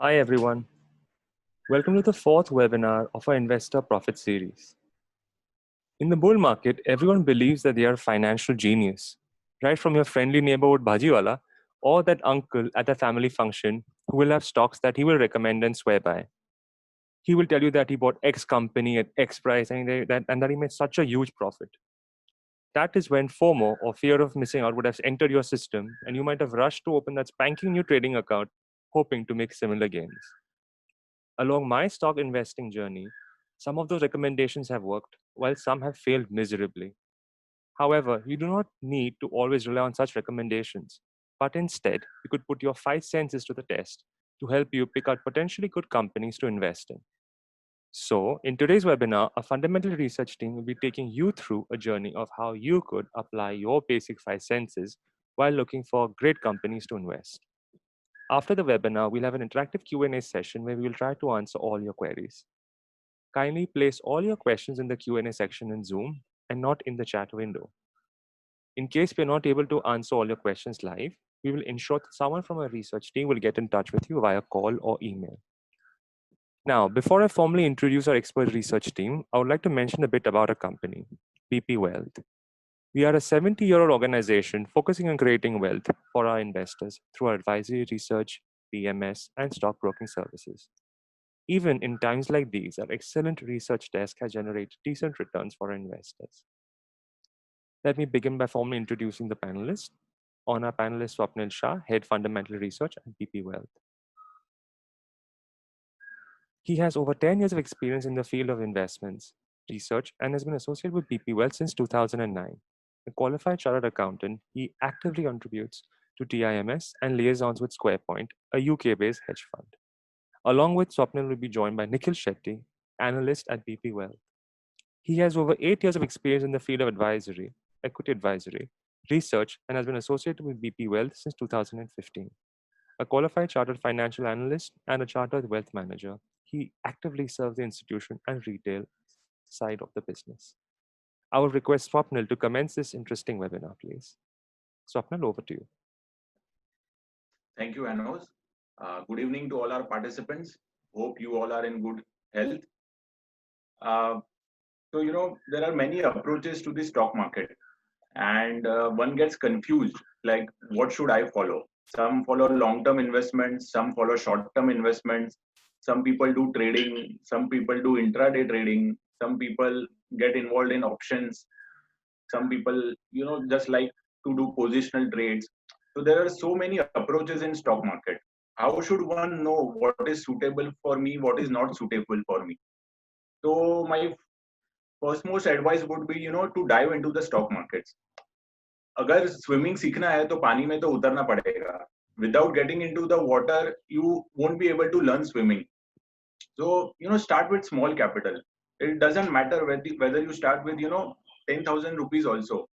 Hi everyone. Welcome to the fourth webinar of our Investor Profit series. In the bull market, everyone believes that they are a financial genius, right from your friendly neighborhood bhajiwala or that uncle at a family function who will have stocks that he will recommend and swear by. He will tell you that he bought X company at X price and that he made such a huge profit. That is when FOMO or fear of missing out would have entered your system and you might have rushed to open that spanking new trading account hoping to make similar gains. Along my stock investing journey, some of those recommendations have worked, while some have failed miserably. However, you do not need to always rely on such recommendations, but instead, you could put your five senses to the test to help you pick out potentially good companies to invest in. So, in today's webinar, a fundamental research team will be taking you through a journey of how you could apply your basic five senses while looking for great companies to invest. After the webinar, we'll have an interactive Q&A session where we will try to answer all your queries. Kindly place all your questions in the Q&A section in Zoom and not in the chat window. In case we're not able to answer all your questions live, we will ensure that someone from our research team will get in touch with you via call or email. Now, before I formally introduce our expert research team, I would like to mention a bit about our company, BP Wealth. We are a 70-year-old organization focusing on creating wealth for our investors through our advisory research, PMS, and stockbroking services. Even in times like these, our excellent research desk has generated decent returns for our investors. Let me begin by formally introducing the panelists. On our panelist, Swapnil Shah, Head Fundamental Research at BP Wealth. He has over 10 years of experience in the field of investments, research, and has been associated with BP Wealth since 2009. A qualified chartered accountant, he actively contributes to TIMS and liaisons with SquarePoint, a UK-based hedge fund. Along with Swapnil will be joined by Nikhil Shetty, analyst at BP Wealth. He has over 8 years of experience in the field of advisory, equity advisory, research, and has been associated with BP Wealth since 2015. A qualified chartered financial analyst and a chartered wealth manager, he actively serves the institution and retail side of the business. I will request Swapnil to commence this interesting webinar, please. Swapnil, over to you. Thank you, Anos. Good evening to all our participants. Hope you all are in good health. There are many approaches to the stock market, and one gets confused, like what should I follow? Some follow long-term investments, some follow short-term investments. Some people do trading, some people do intraday trading, some people get involved in options. Some people, just like to do positional trades. So there are so many approaches in stock market. How should one know what is suitable for me, what is not suitable for me? So my first most advice would be, to dive into the stock markets. अगर swimming सीखना है तो पानी में तो उतरना पड़ेगा. Without getting into the water, you won't be able to learn swimming. So, start with small capital. It doesn't matter whether you start with, 10,000 rupees also.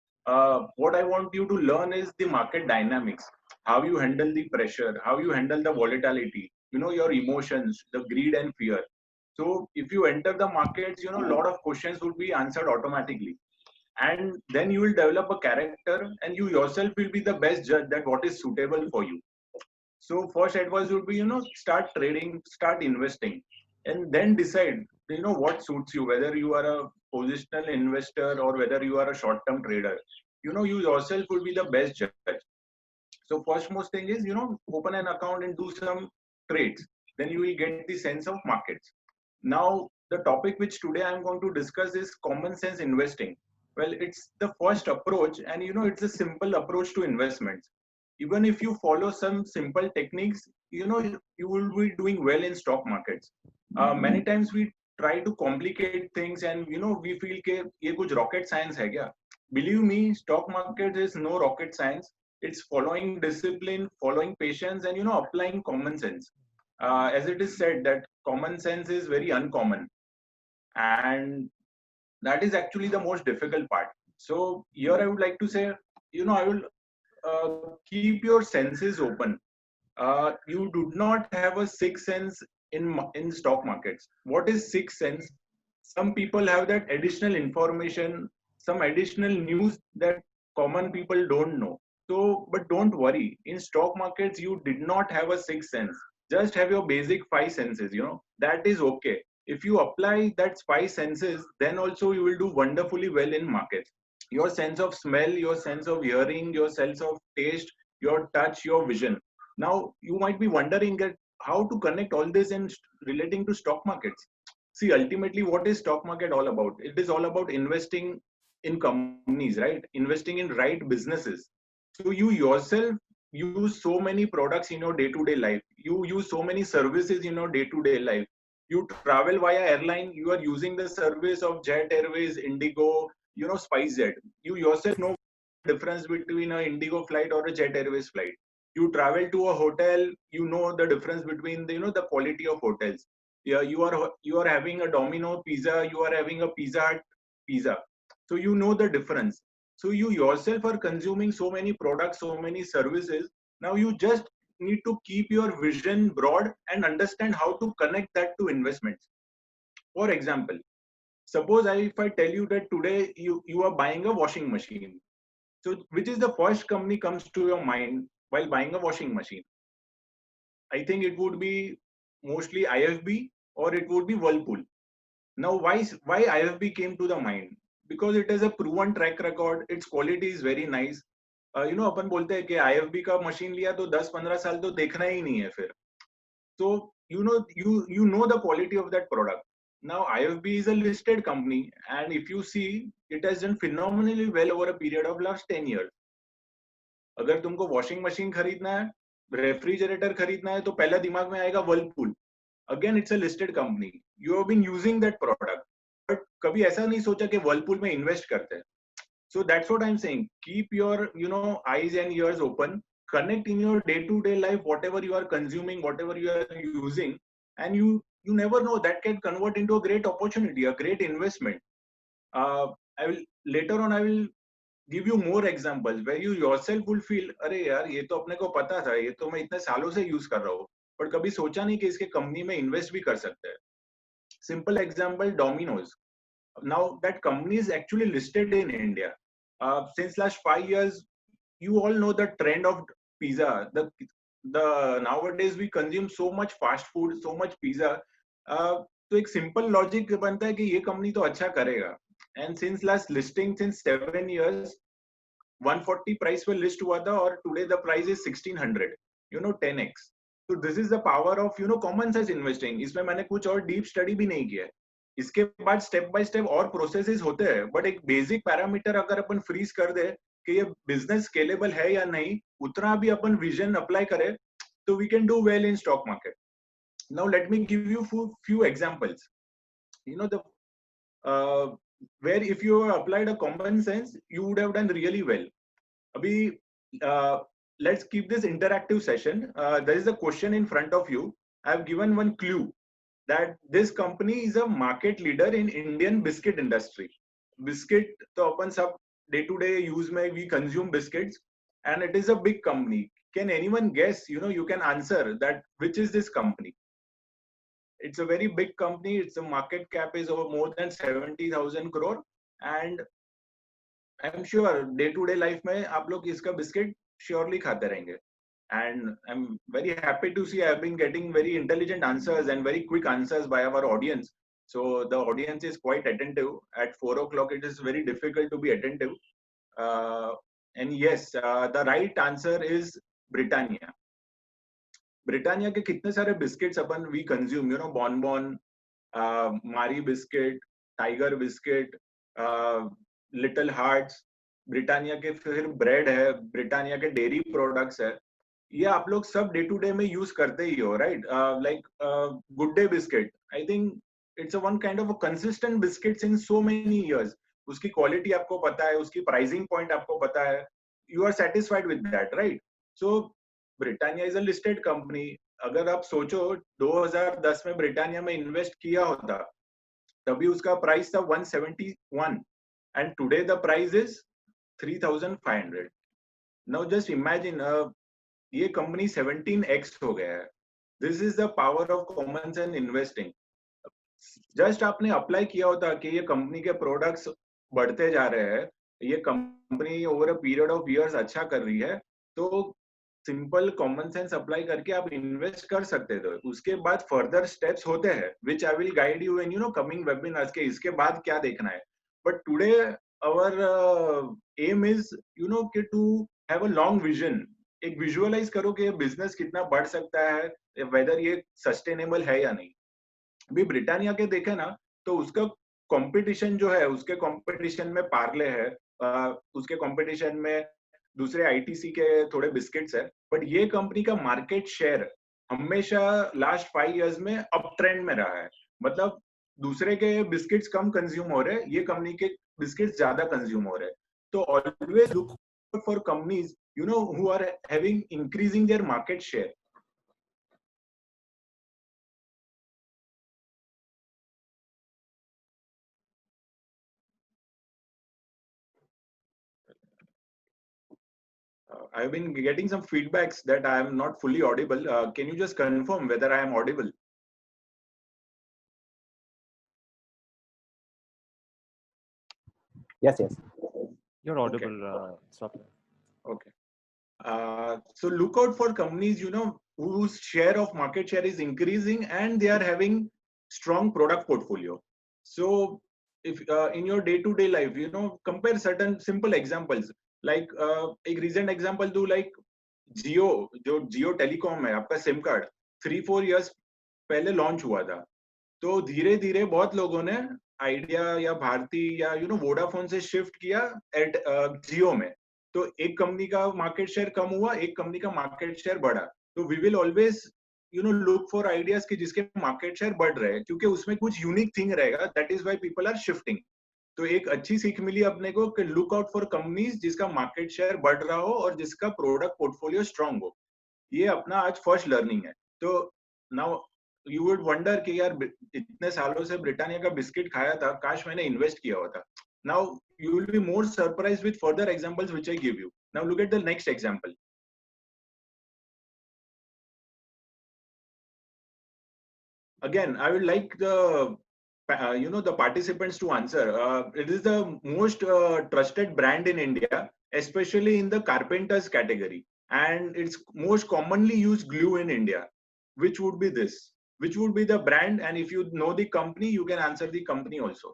What I want you to learn is the market dynamics, how you handle the pressure, how you handle the volatility, your emotions, the greed and fear. So if you enter the markets, a lot of questions would be answered automatically. And then you will develop a character and you yourself will be the best judge that what is suitable for you. So first advice would be, start trading, start investing, and then decide, what suits you, whether you are a positional investor or whether you are a short-term trader. You yourself will be the best judge. So first most thing is, open an account and do some trades. Then you will get the sense of markets. Now, the topic which today I'm going to discuss is common sense investing. Well, it's the first approach, and it's a simple approach to investments. Even if you follow some simple techniques, you will be doing well in stock markets. Many times we try to complicate things, and we feel कि ये कुछ rocket science है क्या? Believe me, stock market is no rocket science. It's following discipline, following patience, and applying common sense. As it is said that common sense is very uncommon, and that is actually the most difficult part. So here I would like to say, I will keep your senses open. You do not have a sixth sense in stock markets. What is sixth sense? Some people have that additional information, some additional news that common people don't know. So, but don't worry. In stock markets, you did not have a sixth sense. just have your basic five senses, that is okay. If you apply that five senses, then also you will do wonderfully well in markets. Your sense of smell, your sense of hearing, your sense of taste, your touch, your vision. Now you might be wondering that how to connect all this in relating to stock markets. See, ultimately, what is stock market all about? It is all about investing in companies, right? Investing in right businesses. So you yourself use so many products in your day-to-day life. You use so many services in your day-to-day life. You travel via airline, you are using the service of Jet Airways, Indigo, SpiceJet. You yourself know the difference between an Indigo flight or a Jet Airways flight. You travel to a hotel, you know the difference between the quality of hotels. Yeah, you are having a Domino pizza, you are having a Pizza Hut pizza. So you know the difference. So you yourself are consuming so many products, so many services. Now you just need to keep your vision broad and understand how to connect that to investments. For example, suppose if I tell you that today you are buying a washing machine. So which is the first company comes to your mind while buying a washing machine? I think it would be mostly IFB or it would be Whirlpool. Now, why IFB came to the mind? Because it has a proven track record. Its quality is very nice. अपन बोलते हैं कि IFB का machine लिया तो 10-15 साल तो देखना ही नहीं है फिर. So you know the quality of that product. Now IFB is a listed company, and if you see, it has done phenomenally well over a period of last 10 years. अगर तुमको वॉशिंग मशीन खरीदना है, refrigerator खरीदना है, तो पहला दिमाग में आएगा Whirlpool. Again it's a listed company. You have been using that product, but कभी ऐसा नहीं सोचा कि वर्लपूल में इन्वेस्ट करते हैं. So that's what I'm saying. Keep your, eyes and ears open. Connect in your day-to-day life, whatever you are consuming, whatever you are using, and you never know, that can convert into a great opportunity, a great investment. I will later on. I will give you more examples where you yourself will feel, अरे यार ये तो अपने को पता था, ये तो मैं इतने सालों से यूज कर रहा हूँ, पर कभी सोचा नहीं कि इसके कंपनी में इन्वेस्ट भी कर सकते हैं. Simple example, Domino's. Now that company is actually listed in India. Since last 5 years, you all know the trend of pizza. The nowadays we consume so much fast food, so much pizza. तो एक simple logic बनता है कि ये company तो अच्छा करेगा. And since last listing, since 7 years, 140 price पे list हुआ था और today the price is 1600. 10x. So this is the power of common sense investing. इसमें मैंने कुछ और deep study भी नहीं किया है. इसके बाद स्टेप बाय स्टेप और प्रोसेसेस होते हैं, बट एक बेसिक पैरामीटर अगर अपन फ्रीज कर दे कि ये बिजनेस स्केलेबल है या नहीं, उतना भी अपन विजन अप्लाई करें, तो we can do well in stock market. Now let me give you few examples. The where if you applied a common sense, you would have done really well. Abhi, let's keep this interactive session. There is a question in front of you. I have given one clue that this company is a market leader in Indian biscuit industry. Biscuit, तो अपन सब day to day use में we consume biscuits, and it is a big company. Can anyone guess? You can answer that which is this company. It's a very big company. Its market cap is over more than 70,000 crore, and I'm sure day to day life में आप लोग इसका biscuit surely खाते रहेंगे. And I'm very happy to see I've been getting very intelligent answers and very quick answers by our audience. So the audience is quite attentive. At 4 o'clock, it is very difficult to be attentive. And yes, the right answer is Britannia. Britannia के कितने सारे biscuits upon we consume, Bonbon, Marie biscuit, Tiger biscuit, Little Hearts. Britannia के फिर bread है, Britannia के dairy products है. ये आप लोग सब डे टू डे में यूज करते ही हो, right? Like Good Day biscuit, I think it's a one kind of consistent biscuits in so many years. उसकी क्वालिटी आपको पता है, उसकी प्राइसिंग पॉइंट आपको पता है, you are satisfied with that, right? So Britannia is a listed company. अगर आप सोचो 2010 में ब्रिटानिया में इन्वेस्ट किया होता, तभी उसका प्राइस था 171, and today the price is 3500. Now just imagine, ये कंपनी 17x हो गया है. This is the power of common sense investing. Just आपने अप्लाई किया होता कि ये कंपनी के प्रोडक्ट्स बढ़ते जा रहे हैं, ये company over a period of years अच्छा कर रही है, तो सिंपल कॉमन सेंस अप्लाई करके आप इन्वेस्ट कर सकते थे. उसके बाद फर्दर स्टेप्स होते हैं which I will guide you in coming webinars के इसके बाद क्या देखना है. But today our aim is कि to have a long vision. एक विजुअलाइज करो कि ये बिजनेस कितना बढ़ सकता है, वेदर ये सस्टेनेबल है या नहीं. अभी ब्रिटानिया के देखे ना तो उसका कंपटीशन जो है, उसके कंपटीशन में पार्ले है, उसके कंपटीशन में दूसरे आईटीसी के थोड़े बिस्किट्स है. बट ये कंपनी का मार्केट शेयर हमेशा लास्ट 5 इयर्स में अप ट्रेंड में रहा है. मतलब दूसरे के बिस्किट्स कम कंज्यूम हो रहे हैं, ये कंपनी के बिस्किट्स ज्यादा कंज्यूम हो रहे हैं. तो always look for companies who are having increasing their market share. I've been getting some feedbacks that I am not fully audible. Can you just confirm whether I am audible? Yes, yes. You're audible, Swapnil. Okay. So look out for companies, whose share of market share is increasing and they are having strong product portfolio. So if in your day-to-day life, compare certain simple examples. Like एक recent example do like जियो. जो जियो telecom है, आपका SIM card 3-4 years पहले launch हुआ था. तो धीरे धीरे बहुत लोगों ने आइडिया या भारती या वोडाफोन से शिफ्ट किया जियो में. तो एक कंपनी का मार्केट शेयर कम हुआ, एक कंपनी का मार्केट शेयर बढ़ा. तो we will always look for ideas कि जिसके मार्केट शेयर बढ़ रहे हैं, क्योंकि उसमें कुछ यूनिक थिंग रहेगा. That is why people are shifting. तो एक अच्छी सीख मिली अपने को कि लुक आउट फॉर कंपनीज जिसका मार्केट शेयर बढ़ रहा हो और जिसका प्रोडक्ट पोर्टफोलियो स्ट्रांग हो. ये अपना आज फर्स्ट लर्निंग है. तो नाउ यू वुड वंडर कि यार इतने सालों से ब्रिटानिया का बिस्किट खाया था, काश मैंने इन्वेस्ट किया होता. Now you will be more surprise with further examples which I give you. Now look at the next example. Again, I would like the participants to answer. It is the most trusted brand in India, especially in the carpenters category, and it's most commonly used glue in India. Which would be this? Which would be the brand? And if you know the company, you can answer the company also.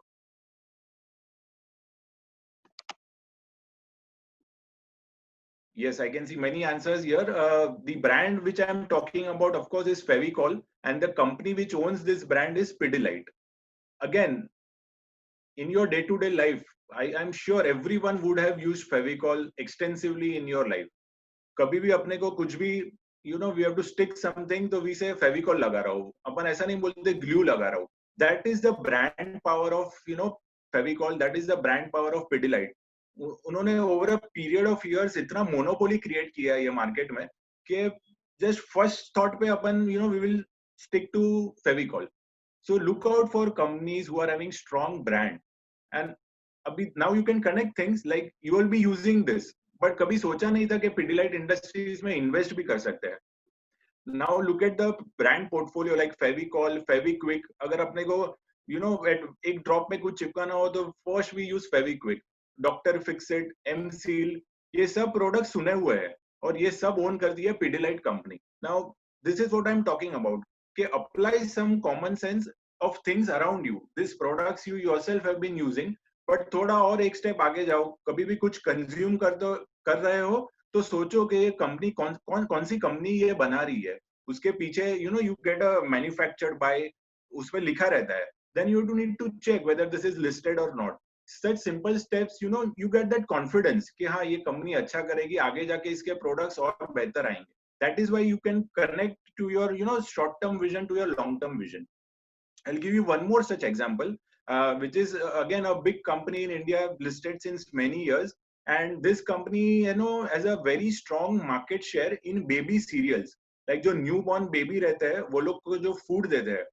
Yes, I can see many answers here. The brand which I am talking about, of course, is Fevicol, and the company which owns this brand is Pidilite. Again, in your day-to-day life, I'm sure everyone would have used Fevicol extensively in your life. कभी भी अपने को कुछ भी we have to stick something, तो we say Fevicol लगा रहा हूँ. अपन ऐसा नहीं बोलते glue लगा रहा हूँ. That is the brand power of Fevicol. That is the brand power of Pidilite. उन्होंने over a period of years इतना monopoly create किया है ये market में कि just first thought पे अपन we will stick to Fevicol. So look out for companies who are having strong brand. And now you can connect things like you will be using this, but कभी सोचा नहीं था कि Pidilite Industries में invest भी कर सकते हैं. Now look at the brand portfolio like Fevicol, Fevikwik. अगर अपने को एक ड्रॉप में कुछ चिपकाना हो तो first we use Fevikwik, Dr. Fixit, M-Seal. ये सब प्रोडक्ट सुने हुए हैं और ये सब ओन कर दिया Pidilite company. Now this is what I'm talking about. कि apply some common sense of things around you. These products you yourself have been using, but थोड़ा और एक स्टेप आगे जाओ. कभी भी कुछ कंज्यूम कर रहे हो तो सोचो कि ये कंपनी कौन सी कंपनी ये बना रही है. उसके पीछे you get a manufactured by, उसमें लिखा रहता है. Then you do need to check whether this is listed or not. Such simple steps, you get that confidence कि हाँ ये कंपनी अच्छा करेगी, आगे जाके इसके प्रोडक्ट्स और बेहतर आएंगे. That is why you can connect to your short term vision to your long term vision. I'll give you one more such example, which is again a big company in India listed since many years. And this company, has a very strong market share in baby cereals. Like जो newborn baby रहते हैं, वो लोग को जो food देते हैं,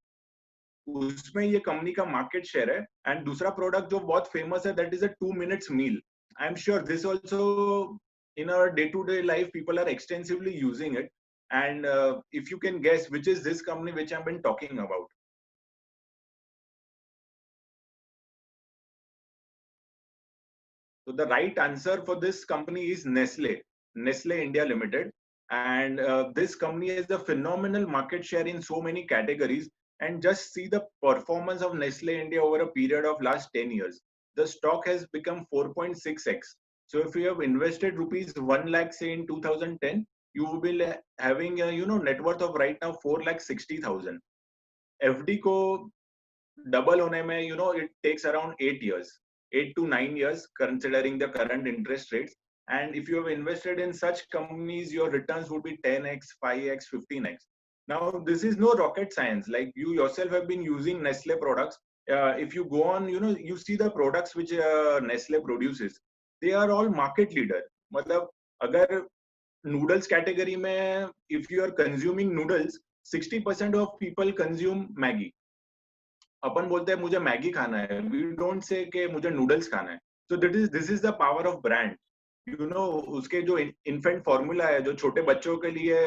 उसमें ये कंपनी का market share है. And दूसरा product जो बहुत famous है, that is a 2 minutes meal. I'm sure this also in our day-to-day life, people are extensively using it. And if you can guess which is this company which I've been talking about. So the right answer for this company is Nestle India Limited. and this company has a phenomenal market share in so many categories. And just see the performance of Nestle India over a period of last 10 years. The stock has become 4.6x. So if you have invested rupees 1 lakh say in 2010, you will be having a net worth of right now 4,60,000. FD को double होने में it takes around 8 years, 8 to 9 years, considering the current interest rates. And if you have invested in such companies, your returns would be 10x, 5x, 15x. Now this is no rocket science. Like, you yourself have been using Nestle products. If you go on, you see the products which Nestle produces, they are all market leader. मतलब अगर noodles category में, if you are consuming noodles, 60% of people consume Maggi. अपन बोलते हैं मुझे Maggi खाना है, we don't say कि मुझे नूडल्स खाना है. So this is the power of brand. उसके जो इन्फेंट फॉर्मूला है, जो छोटे बच्चों के लिए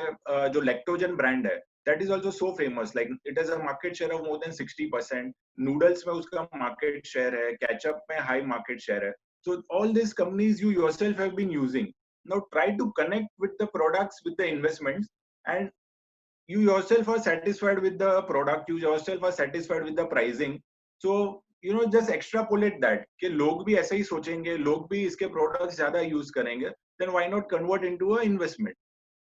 जो लैक्टोजन ब्रांड है, that is also so famous. Like it is a market share of more than 60%. Noodles में उसका मार्केट शेयर है, केचप में हाई मार्केट शेयर है. So all this companies you yourself have been using. Now try to connect with the products, with the investments, and you yourself are satisfied with the product, you yourself are satisfied with the pricing. So just extrapolate that कि लोग भी ऐसे ही सोचेंगे, लोग भी इसके products ज्यादा use करेंगे, then why not convert into a investment?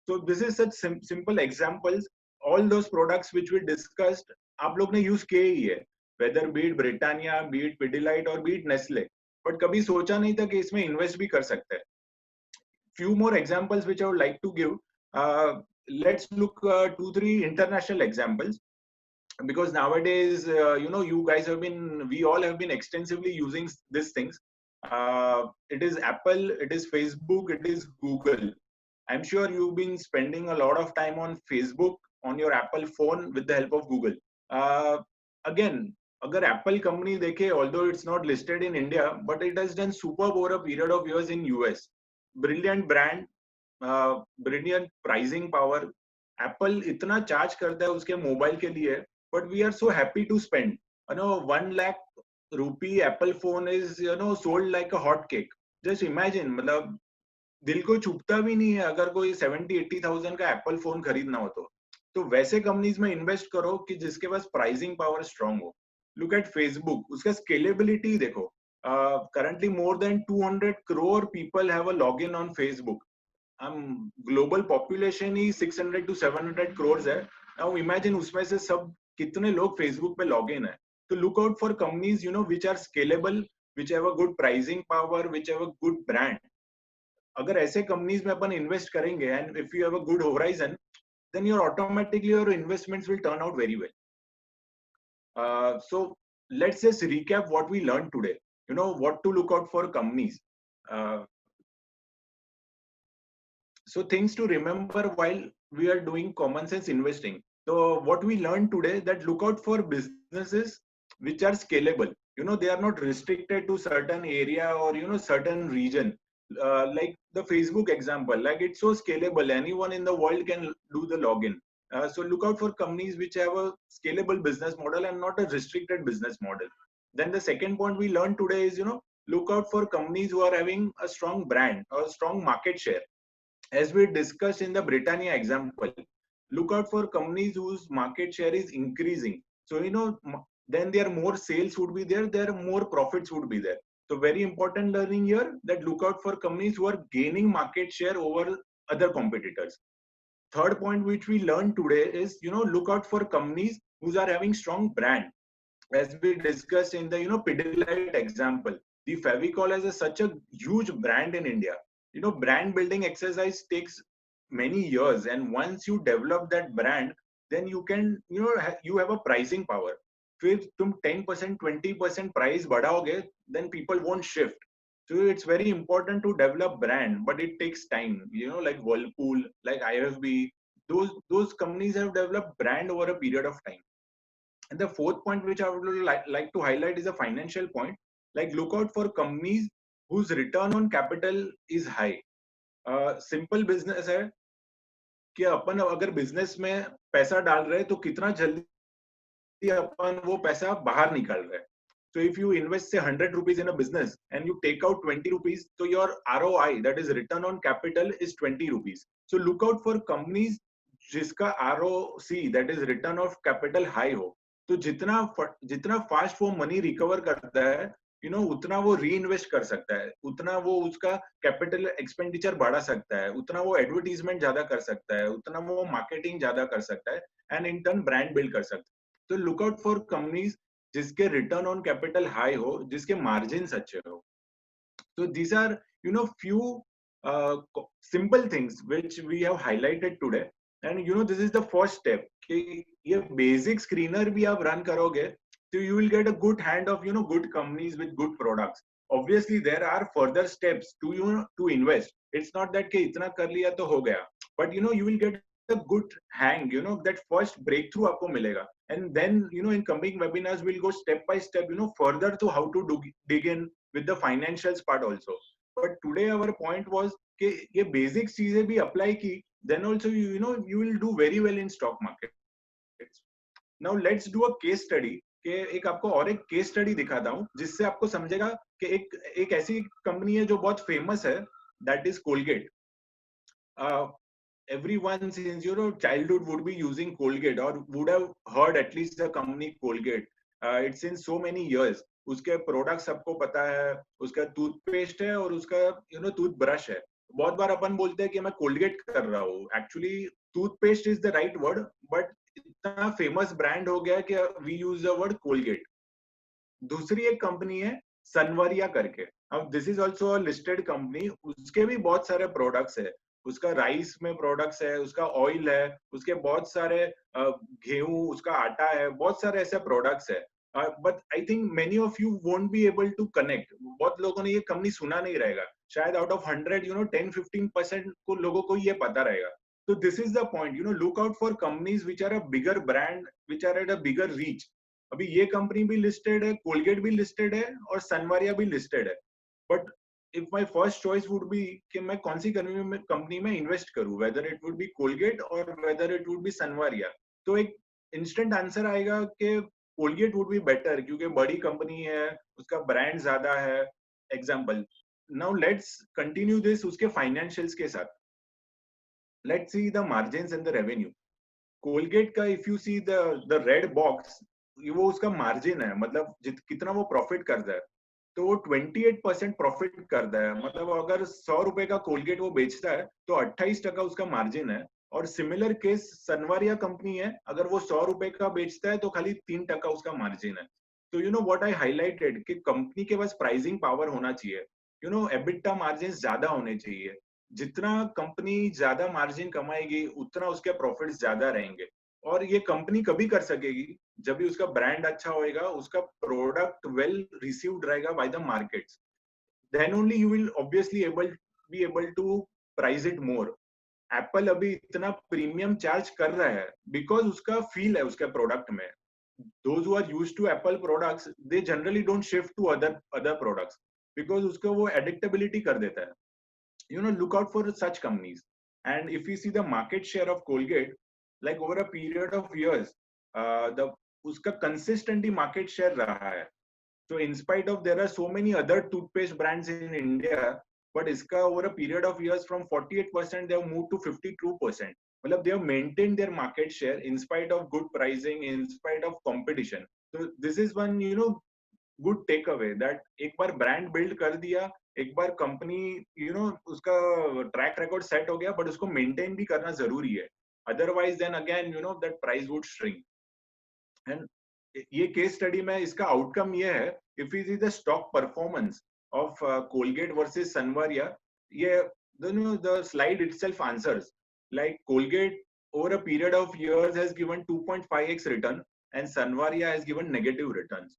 So this is such simple examples. All those products which we discussed, आप लोग ने use किए ही है, whether be it Britannia, be it Pidilite or be it Nestle, but कभी सोचा नहीं था कि इसमें invest भी कर सकते हैं. Few more examples which I would like to give. Let's look 2-3 international examples, because nowadays you guys have been, we all have been extensively using these things. It is Apple, it is Facebook, it is Google. I'm sure you've been spending a lot of time on Facebook on your Apple phone with the help of Google. Again, agar Apple company dekhe, although it's not listed in India, but it has done superb over a period of years in US. Brilliant brand, brilliant pricing power. Apple इतना charge करता है उसके mobile के लिए, but we are so happy to spend. 1 lakh rupee Apple phone is sold like a hot cake. Just imagine, मतलब दिल को चुभता भी नहीं है अगर कोई 70-80,000 का एप्पल फोन खरीदना हो तो वैसे कंपनीज में इन्वेस्ट करो कि जिसके पास प्राइसिंग पावर स्ट्रांग हो. लुक एट फेसबुक, उसका स्केलेबिलिटी देखो. currently more than 200 crore people have a login on Facebook. Global population he 600 to 700 crores है. नाउ इमेजिन उसमें से सब कितने लोग फेसबुक पे लॉग इन है. तो look out for companies which are scalable, which have a good pricing power, which have a good brand. अगर ऐसे कंपनीज में अपन इन्वेस्ट करेंगे, and if you have a good horizon, then your automatically your investments will turn out very well. So let's just recap what we learned today. What to look out for companies. So things to remember while we are doing common sense investing. So what we learned today, that look out for businesses which are scalable. They are not restricted to certain area or certain region. Like the Facebook example, like it's so scalable, anyone in the world can do the login. So look out for companies which have a scalable business model and not a restricted business model. Then the second point we learned today is look out for companies who are having a strong brand or strong market share. As we discussed in the Britannia example, look out for companies whose market share is increasing. So, then their more sales would be there, their more profits would be there. So very important learning here, that look out for companies who are gaining market share over other competitors. Third point which we learned today is, look out for companies who are having strong brand. As we discussed in the, Pidilite example, the Fevicol has such a huge brand in India. Brand building exercise takes many years, and once you develop that brand, then you can you have a pricing power. If तुम 10% 20% price बढ़ाओगे, then people won't shift. So it's very important to develop brand, but it takes time. Like Whirlpool, like IFB, those companies have developed brand over a period of time. And the fourth point which I would like to highlight is a financial point. Like, look out for companies whose return on capital is high. Simple business है कि अपन अगर business में पैसा डाल रहे हैं तो कितना जल्दी अपन वो पैसा बाहर निकाल रहे हैं. So if you invest say 100 rupees in a business and you take out 20 rupees, so your ROI, that is return on capital, is 20 rupees. So look out for companies जिसका ROC, that is return of capital, high हो. तो जितना fast वो money recover करता है, उतना वो री इन्वेस्ट कर सकता है, उतना वो उसका कैपिटल एक्सपेंडिचर बढ़ा सकता है, उतना वो एडवर्टीजमेंट ज्यादा कर सकता है, उतना वो मार्केटिंग ज्यादा कर सकता है, and in turn brand build कर सकता है. तो लुक आउट फॉर कंपनीज जिसके रिटर्न ऑन कैपिटल हाई हो, जिसके मार्जिन अच्छे हो. So these are, few simple things which we have highlighted today. And this is the first step. कि ये basic screener भी आप run करोगे, so you will get a good hand of good companies with good products. Obviously there are further steps to invest. It's not that कि इतना कर लिया तो हो गया, but you will get a good hang. That first breakthrough आपको मिलेगा. And then in coming webinars we'll go step by step further to how to dig in with the financials part also. But today our point was कि ये basic चीजें भी apply की, then also you will do very well in stock market. Now let's do a case study. कि एक आपको और एक केस स्टडी दिखाता हूँ जिससे आपको समझेगा कि एक ऐसी कंपनी है जो बहुत फेमस है, that is Colgate. Everyone since childhood would be using Colgate or would have heard at least the company Colgate. It's in so many years. उसके प्रोडक्ट सबको पता है, उसका टूथपेस्ट है और उसका टूथब्रश है. बहुत बार अपन बोलते हैं कि मैं कोलगेट कर रहा हूँ, actually toothpaste is the right word, but इतना फेमस ब्रांड हो गया कि we use the word Colgate. दूसरी एक कंपनी है सनवरिया करके. अब this is also a listed company. उसके भी बहुत सारे प्रोडक्ट्स है, उसका राइस में प्रोडक्ट्स है, उसका ऑयल है, उसके बहुत सारे गेहूं, उसका आटा है, बहुत सारे ऐसे प्रोडक्ट्स है. But I think many of you won't be able to connect. बहुत लोगों ने ये कंपनी सुना नहीं रहेगा, शायद आउट ऑफ 100 10-15% को लोगों को ये पता रहेगा. तो this is the point, look out for companies which are a bigger brand, which are at a bigger reach. अभी ये कंपनी भी लिस्टेड है, कोलगेट भी लिस्टेड है और सनवारिया भी लिस्टेड है. But if my first choice would be कि मैं कौन सी कंपनी में इन्वेस्ट करूं, whether it would be Colgate or whether it would be Sanvaria, तो एक इंस्टेंट आंसर आएगा कि Colgate would be better क्योंकि बड़ी कंपनी है, उसका ब्रांड ज्यादा है. Example. Now let's continue this उसके फाइनेंशियल्स के साथ. Let's see the margins and the revenue. Colgate का if you see the red box, वो उसका मार्जिन है, मतलब कितना वो प्रॉफिट करता है. तो वो 28% प्रॉफिट करता है. मतलब अगर 100 रुपए का कोलगेट वो बेचता है तो 28% उसका मार्जिन है. और सिमिलर केस सनवारिया कंपनी है, अगर वो 100 रुपए का बेचता है तो खाली 3% उसका मार्जिन है. तो व्हाट आई हाईलाइटेड कि कंपनी के पास प्राइसिंग पावर होना चाहिए, एबिटा मार्जिन ज्यादा होने चाहिए. जितना कंपनी ज्यादा मार्जिन कमाएगी उतना उसके प्रॉफिट ज्यादा रहेंगे. और ये कंपनी कभी कर सकेगी जब भी उसका ब्रांड अच्छा होएगा, उसका प्रोडक्ट वेल रिसीव्ड रहेगा by the markets. Then only you will obviously be able to price it more. Apple अभी इतना प्रीमियम चार्ज कर रहा है बिकॉज उसका फील है उसके प्रोडक्ट में. those who are used to Apple products, they generally don't shift to other products because उसका वो addictability कर देता है. Look out for such companies. And if we see the market share of Colgate, like over a period of years, the उसका consistently market share रहा है. So in spite of there are so many other toothpaste brands in India, but इसका over a period of years from 48% they have moved to 52%. मतलब they have maintained their market share in spite of good pricing, in spite of competition. So this is one good takeaway that एक बार brand build कर दिया, एक बार company उसका track record set हो गया, but उसको मेंटेन भी करना जरूरी है. Otherwise then again that price would shrink. And ये केस स्टडी में इसका आउटकम ये है, if you see the stock performance of Colgate versus Sanwariya, ये the slide itself answers. Like Colgate over a period of years has given 2.5x return and Sanvaria has given negative returns.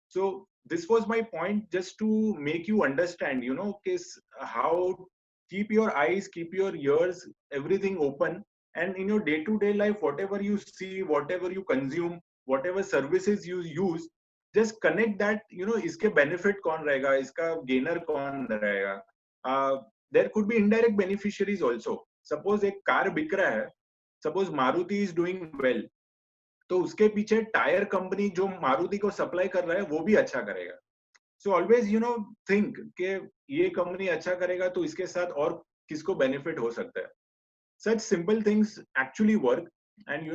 So this was my point, just to make you understand how keep your eyes, keep your ears, everything open, and in your day to day life, whatever you see, whatever you consume, whatever services you use, just connect that इसके benefit कौन रहेगा, इसका gainer कौन रहेगा. There could be indirect beneficiaries also. Suppose एक car बिक रहा है, suppose Maruti is doing well, तो उसके पीछे टायर कंपनी जो मारुति को सप्लाई कर रहा है वो भी अच्छा करेगा. सो ऑलवेज थिंक कि ये कंपनी अच्छा करेगा तो इसके साथ और किसको बेनिफिट हो सकता है. Such simple things actually work. And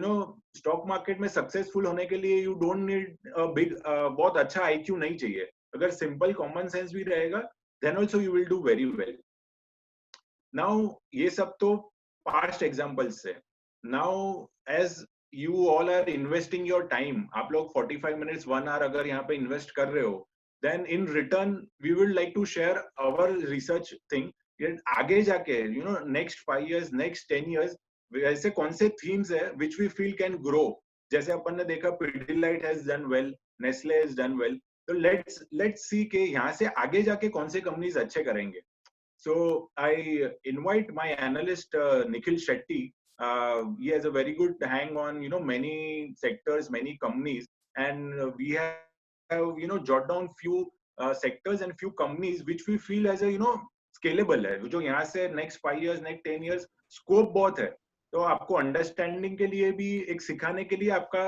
stock market में सक्सेसफुल होने के लिए यू डोंट नीड बिग बहुत अच्छा आईक्यू नहीं चाहिए. अगर सिंपल कॉमन सेंस भी रहेगा then also you will do very well. Now ये सब तो पास्ट एग्जांपल्स से. Now as you all are investing your time, आप लोग 45 मिनट्स 1 आवर अगर यहाँ पे इन्वेस्ट कर रहे हो, then in return we would like to share our research thing. आगे जाके नेक्स्ट 5 years, नेक्स्ट 10 years ऐसे कौन से थीम्स है which we feel can grow. जैसे अपन ने देखा Pidilite has done well, Nestle has done well. तो लेट्स सी के यहाँ से आगे जाके कौन से कंपनीज अच्छे करेंगे. So I invite my analyst Nikhil Shetty. He has a very good hang on many sectors, many companies, and we have jot down few sectors and few companies which we feel as a scalable है, जो यहाँ से next 5 years, next 10 years scope बहुत है. तो आपको understanding के लिए भी, एक सिखाने के लिए आपका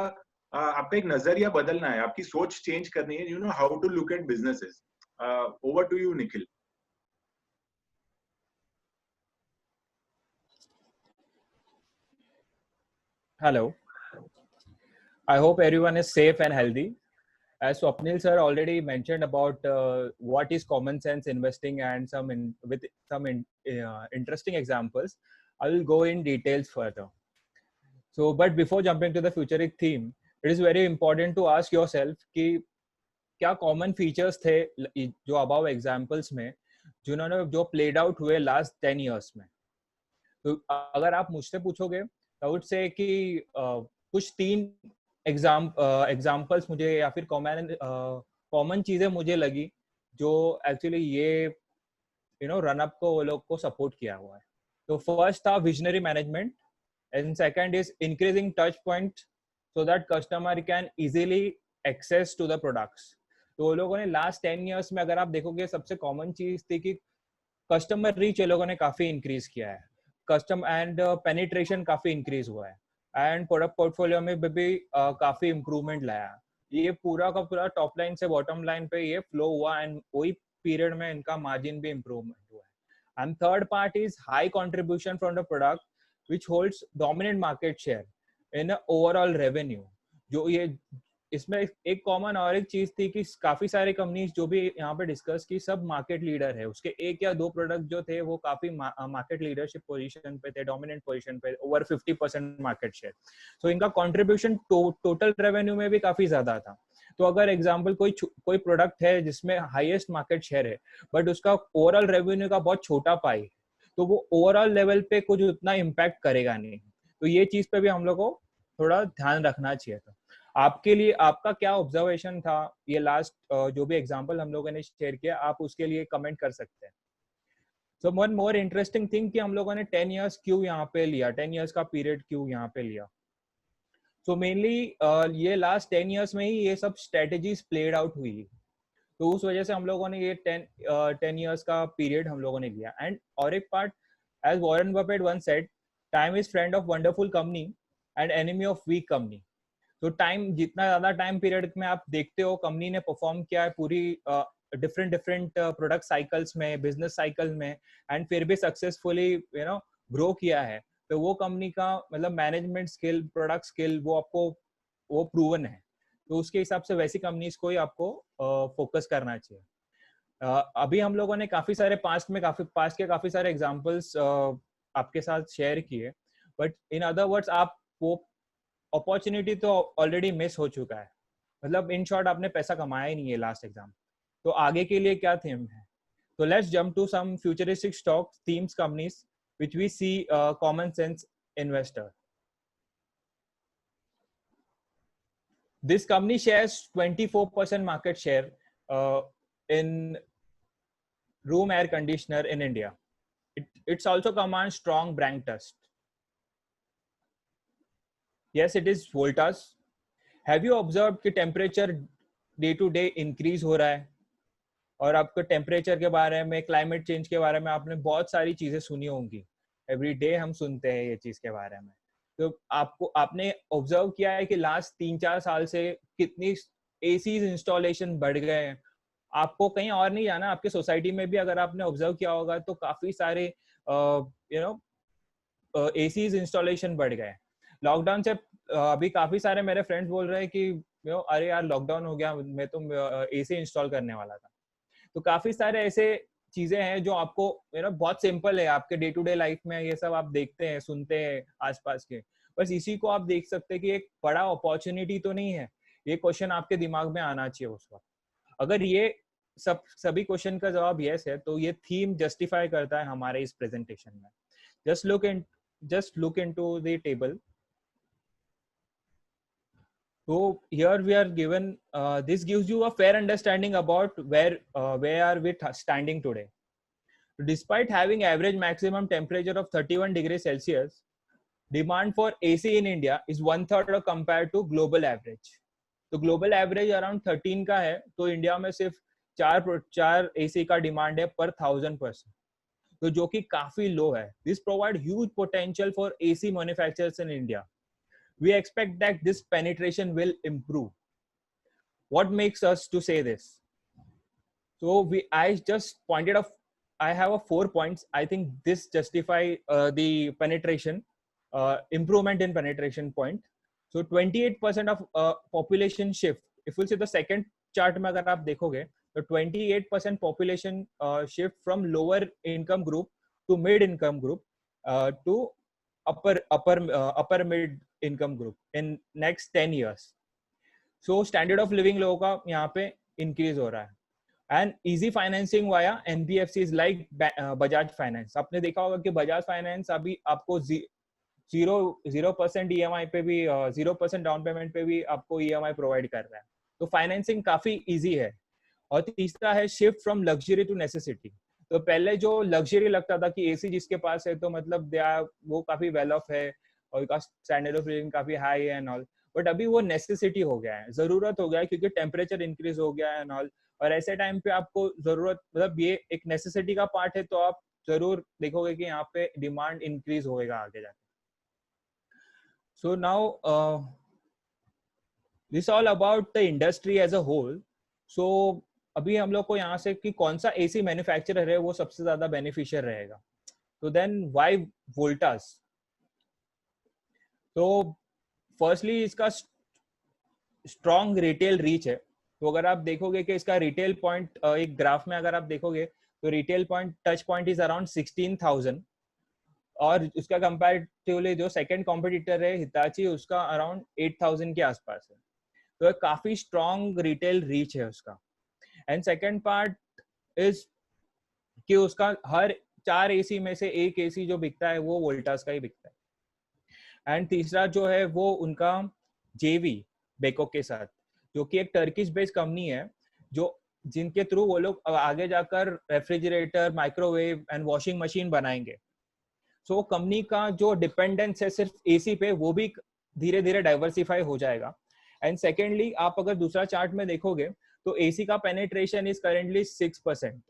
एक नजरिया बदलना है, आपकी सोच चेंज करनी है, how to look at businesses. Over to you Nikhil. Hello. I hope everyone is safe and healthy. As Swapnil sir already mentioned about what is common sense investing and with some interesting examples, I will go in details further. So, but before jumping to the futuristic theme, it is very important to ask yourself कि क्या common features थे जो above examples में जो played out हुए last 10 years में. तो अगर आप मुझसे पूछोगे आई वुड से कि कुछ 3 एग्जाम्पल्स मुझे या फिर कॉमन चीजें मुझे लगी जो एक्चुअली ये रन अप को वो लोग को सपोर्ट किया हुआ है. तो फर्स्ट था visionary management and second is increasing touch point so that customer can easily access to the products. तो वो लोगों ने लास्ट 10 years में अगर आप देखोगे सबसे कॉमन चीज थी कि कस्टमर रीच ये लोगों ने काफी इंक्रीज किया है. कस्टम एंड पेनिट्रेशन काफी इंक्रीज हुआ है एंड प्रोडक्ट पोर्टफोलियो में भी काफी इंप्रूवमेंट लाया. ये पूरा का पूरा टॉप लाइन से बॉटम लाइन पे ये फ्लो हुआ एंड वही पीरियड में इनका मार्जिन भी इंप्रूवमेंट हुआ है. And third part is high contribution from the product which holds dominant market share in overall revenue. जो ये इसमें एक कॉमन और एक चीज थी कि काफी सारे कंपनीज जो भी यहाँ पे डिस्कस की सब मार्केट लीडर है, उसके 1 या 2 प्रोडक्ट जो थे वो काफी मार्केट लीडरशिप पोजीशन पे थे, डोमिनेंट पोजीशन पे, ओवर 50% मार्केट शेयर. सो इनका कंट्रीब्यूशन टोटल रेवेन्यू में भी काफी ज्यादा था. तो अगर एग्जांपल कोई प्रोडक्ट है जिसमें हाईएस्ट मार्केट शेयर है बट उसका ओवरऑल रेवेन्यू का बहुत छोटा पाई है, तो वो ओवरऑल लेवल पे कुछ उतना इम्पैक्ट करेगा नहीं. तो ये चीज पे भी हम लोग को थोड़ा ध्यान रखना चाहिए था. आपके लिए आपका क्या ऑब्जर्वेशन था ये लास्ट जो भी एग्जांपल हम लोगों ने शेयर किया, आप उसके लिए कमेंट कर सकते हैं. So one more interesting thing कि हम लोगों ने 10 years क्यों यहाँ पे लिया, 10 years का पीरियड क्यों यहाँ पे लिया. सो मेनली ये लास्ट 10 years में ही ये सब स्ट्रेटेजीज प्लेड आउट हुई, तो उस वजह से हम लोगों ने ये 10 years का पीरियड हम लोगों ने लिया. एंड और एक part, as Warren Buffett once said, time is friend of wonderful company and enemy of weak company. तो टाइम, जितना ज्यादा टाइम पीरियड में आप देखते हो कंपनी ने परफॉर्म किया है पूरी डिफरेंट प्रोडक्ट साइकिल्स में, बिजनेस साइकिल में, एंड फिर भी सक्सेसफुली ग्रो किया है, तो वो कंपनी का मतलब मैनेजमेंट स्किल, प्रोडक्ट स्किल वो प्रूवन है. तो उसके हिसाब से वैसी कंपनीज को ही आपको फोकस करना चाहिए. अभी हम लोगों ने काफी सारे पास्ट के काफी सारे एग्जांपल्स आपके साथ शेयर किए, बट इन अदर वर्ड्स आप वो अपॉर्चुनिटी तो ऑलरेडी मिस हो चुका है. मतलब इन शॉर्ट आपने पैसा कमाया ही नहीं है लास्ट एग्जाम. तो आगे के लिए क्या थीम है? तो let's jump to some futuristic stock themes companies which we see common sense investor. This company shares 24% market share in room air conditioner in India. It's also commands strong brand trust. Yes, it is Voltas. Have you observed कि temperature day to day increase हो रहा है, और आपको temperature के बारे में, climate change के बारे में आपने बहुत सारी चीजें सुनी होंगी. एवरी डे हम सुनते हैं ये चीज के बारे में. तो आपने ऑब्जर्व किया है कि लास्ट 3-4 साल से कितनी एसीज इंस्टॉलेशन बढ़ गए हैं। आपको कहीं और नहीं जाना, आपके सोसाइटी में भी अगर आपने ऑब्जर्व किया होगा तो काफी सारे एसीज इंस्टॉलेशन बढ़ गए। लॉकडाउन से अभी काफी सारे मेरे फ्रेंड्स बोल रहे हैं कि अरे यार लॉकडाउन हो गया, मैं तो एसी इंस्टॉल करने वाला था। तो काफी सारे ऐसे चीजें हैं जो आपको बहुत सिंपल है, आपके डे टू डे लाइफ में ये सब आप देखते हैं, सुनते हैं आसपास के, बस इसी को आप देख सकते हैं कि एक बड़ा अपॉर्चुनिटी तो नहीं है। ये क्वेश्चन आपके दिमाग में आना चाहिए उस वक्त। अगर ये सभी क्वेश्चन का जवाब यस है तो ये थीम जस्टिफाई करता है हमारे इस प्रेजेंटेशन में। just look into the table. So here we are given this gives you a fair understanding about where are we standing today. Despite having average maximum temperature of 31 degrees Celsius, demand for AC in India is 1/3 compared to global average. तो global average around 13 का है, तो India में सिर्फ 4 AC का demand है पर 1000%, तो जो कि काफी लो है. This provide huge potential for AC manufacturers in India. We expect that this penetration will improve. What makes us to say this? So I just pointed out, I have 4 points. I think this justify the penetration, improvement in penetration point. So 28% of population shift. If we'll see the second chart में अगर आप देखोगे तो 28% population shift from lower income group to mid income group to upper mid income group in next 10 years. So standard of living लोगों का यहाँ पे increase हो रहा है. And easy financing via NBFCs like Bajaj Finance. आपने देखा होगा कि Bajaj Finance अभी आपको 0% EMI पे भी 0% डाउन पेमेंट पे भी आपको EMI प्रोवाइड कर रहा है. तो फाइनेंसिंग काफी इजी है. और तीसरा है shift from luxury to necessity. तो पहले जो लग्जरी लगता था कि एसी जिसके पास है तो मतलब वो काफी वेल ऑफ है और उसका स्टैंडर्ड ऑफ लिविंग काफी हाई है एंड ऑल, बट अभी वो नेसेसिटी हो गया है, जरूरत हो गया है क्योंकि टेम्परेचर इंक्रीज हो गया है एंड ऑल. और ऐसे टाइम पे आपको जरूरत, मतलब ये एक नेसेसिटी का पार्ट है, तो आप जरूर देखोगे कि यहाँ पे डिमांड इंक्रीज होएगा आगे जाके. So now this all about the industry as a whole. So अभी हम लोग को यहाँ से कि कौन सा एसी मैन्युफैक्चरर है वो सबसे ज्यादा बेनिफिशियल रहेगा. तो देन व्हाई वोल्टास? तो फर्स्टली इसका स्ट्रॉन्ग रिटेल रीच है. तो अगर आप देखोगे कि इसका रिटेल पॉइंट एक ग्राफ में अगर आप देखोगे तो retail point touch point is around 16,000 और उसका कंपैरेटिवली जो सेकंड कॉम्पिटिटर है हिताची उसका अराउंड 8,000 के आसपास है. तो काफी स्ट्रॉन्ग रिटेल रीच है उसका. एंड सेकंड पार्ट इज कि उसका हर 4 एसी में से एक एसी जो बिकता है वो वोल्टास का ही बिकता है. एंड तीसरा जो है वो उनका जेवी बेको के साथ, जो कि एक टर्किश बेस्ड कंपनी है, जो जिनके थ्रू वो लोग आगे जाकर refrigerator, microwave and washing machine बनाएंगे. सो कंपनी का जो डिपेंडेंस है सिर्फ एसी पे वो भी धीरे धीरे डाइवर्सिफाई हो जाएगा. एंड सेकेंडली आप अगर दूसरा चार्ट में देखोगे तो एसी का पेनिट्रेशन इज करेंटली 6%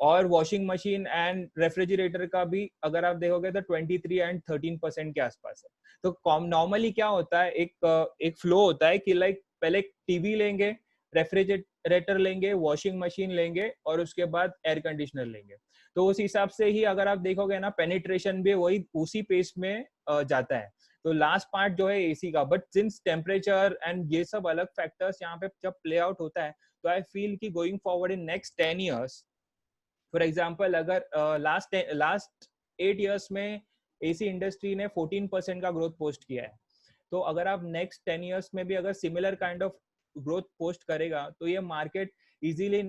और वॉशिंग मशीन एंड रेफ्रिजरेटर का भी अगर आप देखोगे तो 23 एंड 13% के आसपास है. तो नॉर्मली क्या होता है, एक फ्लो होता है कि लाइक पहले टीवी लेंगे, रेफ्रिजरेटर लेंगे, वॉशिंग मशीन लेंगे और उसके बाद एयर कंडीशनर लेंगे. तो उस हिसाब से ही अगर आप देखोगे ना पेनिट्रेशन भी वही उसी पेस में जाता है. तो लास्ट पार्ट जो है एसी का, बट सिंस टेम्परेचर एंड ये सब अलग फैक्टर्स यहाँ पे जब प्ले आउट होता है तो आई फील कि going forward in next 10 years, for example अगर लास्ट 8 years में एसी इंडस्ट्री ने 14% का ग्रोथ पोस्ट किया है, तो अगर आप नेक्स्ट 10 years में भी अगर similar kind of growth post करेगा तो ये मार्केट इजीली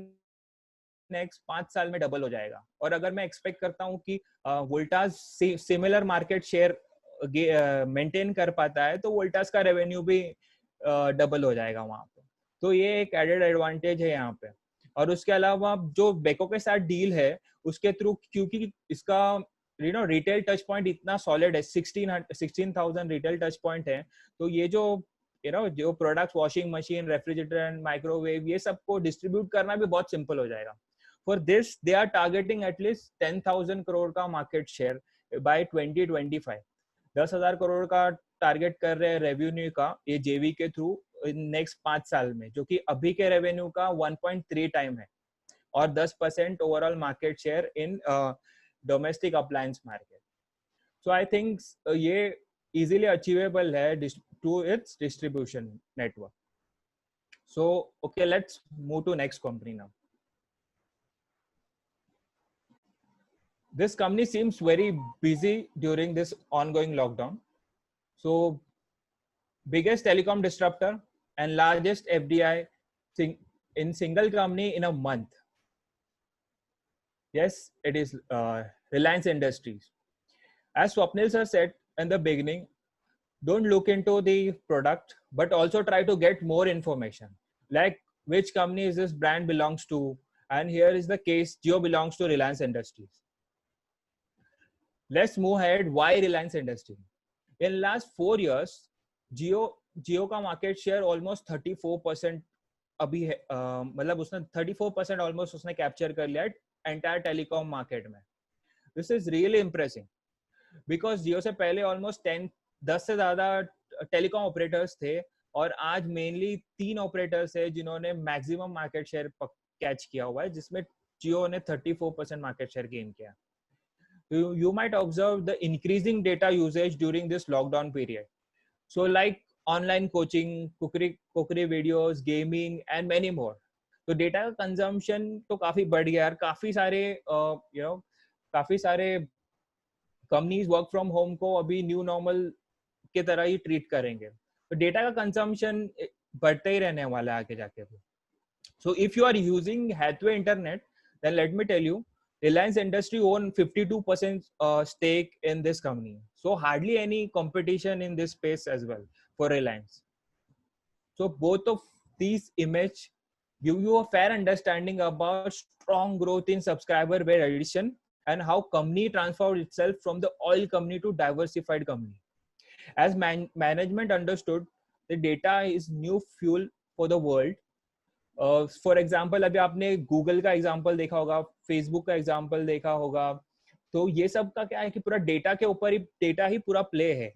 नेक्स्ट 5 साल में डबल हो जाएगा. और अगर मैं एक्सपेक्ट करता हूँ कि Voltas similar market share maintain कर पाता है तो वोल्टास का रेवेन्यू भी डबल हो जाएगा वहां पे. तो ये एक एडेड एडवांटेज है यहाँ पे. और उसके अलावा जो बेको के साथ डील है उसके थ्रू, क्योंकि इसका रिटेल टच पॉइंट इतना सॉलिड है, 16,000 रिटेल टच पॉइंट है, तो ये जो जो products washing machine, refrigerator and microwave ये सबको डिस्ट्रीब्यूट करना भी बहुत सिंपल हो जाएगा. For this they are targeting at least 10,000 crore का मार्केट शेयर बाय 2025. 10,000 करोड़ का टारगेट कर रहे हैं रेवेन्यू का ये जेवी के थ्रू नेक्स्ट 5 साल में, जो कि अभी के रेवेन्यू का 1.3 टाइम है और 10% overall market share in domestic appliance market. So I think ये इजीली अचीवेबल है to its distribution network. So, okay, let's move to next company now. This company seems very busy during this ongoing lockdown. So, biggest telecom disruptor and largest FDI in single company in a month. Yes, it is Reliance Industries. As Swapnil sir said in the beginning, don't look into the product, but also try to get more information. Like which company is this brand belongs to, and here is the case Jio belongs to Reliance Industries. Let's move ahead. Why Reliance Industries? In last 4 years, Jio का market share almost 34% अभी है, मतलब उसने 34% almost उसने capture कर लिया entire telecom market में. This is really impressive because Jio से पहले almost 10 से ज्यादा टेलीकॉम ऑपरेटर्स थे और आज मेनली 3 ऑपरेटर्स है जिन्होंने मैक्सिमम मार्केट शेयर कैच किया हुआ है, जिसमें जियो ने 34% मार्केट शेयर गेन किया. You might observe the increasing data usage during this lockdown period. So like online coaching, cookery videos, gaming and many more. तो डेटा का कंजम्पशन तो काफी बढ़ गया और काफी सारे कंपनीज वर्क फ्रॉम होम को अभी न्यू नॉर्मल के तरह ही ट्रीट करेंगे. तो डेटा का कंजम्पशन बढ़ते ही रहने वाला है आगे जाके. So if you are using Hathway internet, then let me tell you, Reliance Industry own 52% stake in this company. So hardly any competition in this space as well for Reliance. So both of these image give you a fair understanding about strong growth in subscriber base addition and how company transformed itself from the oil company to diversified company. As management understood, the data is new fuel for the world. For example अभी आपने Google का example देखा होगा, Facebook का example देखा होगा, तो ये सब का क्या है कि पूरा डेटा के ऊपर ही डेटा ही पूरा प्ले है,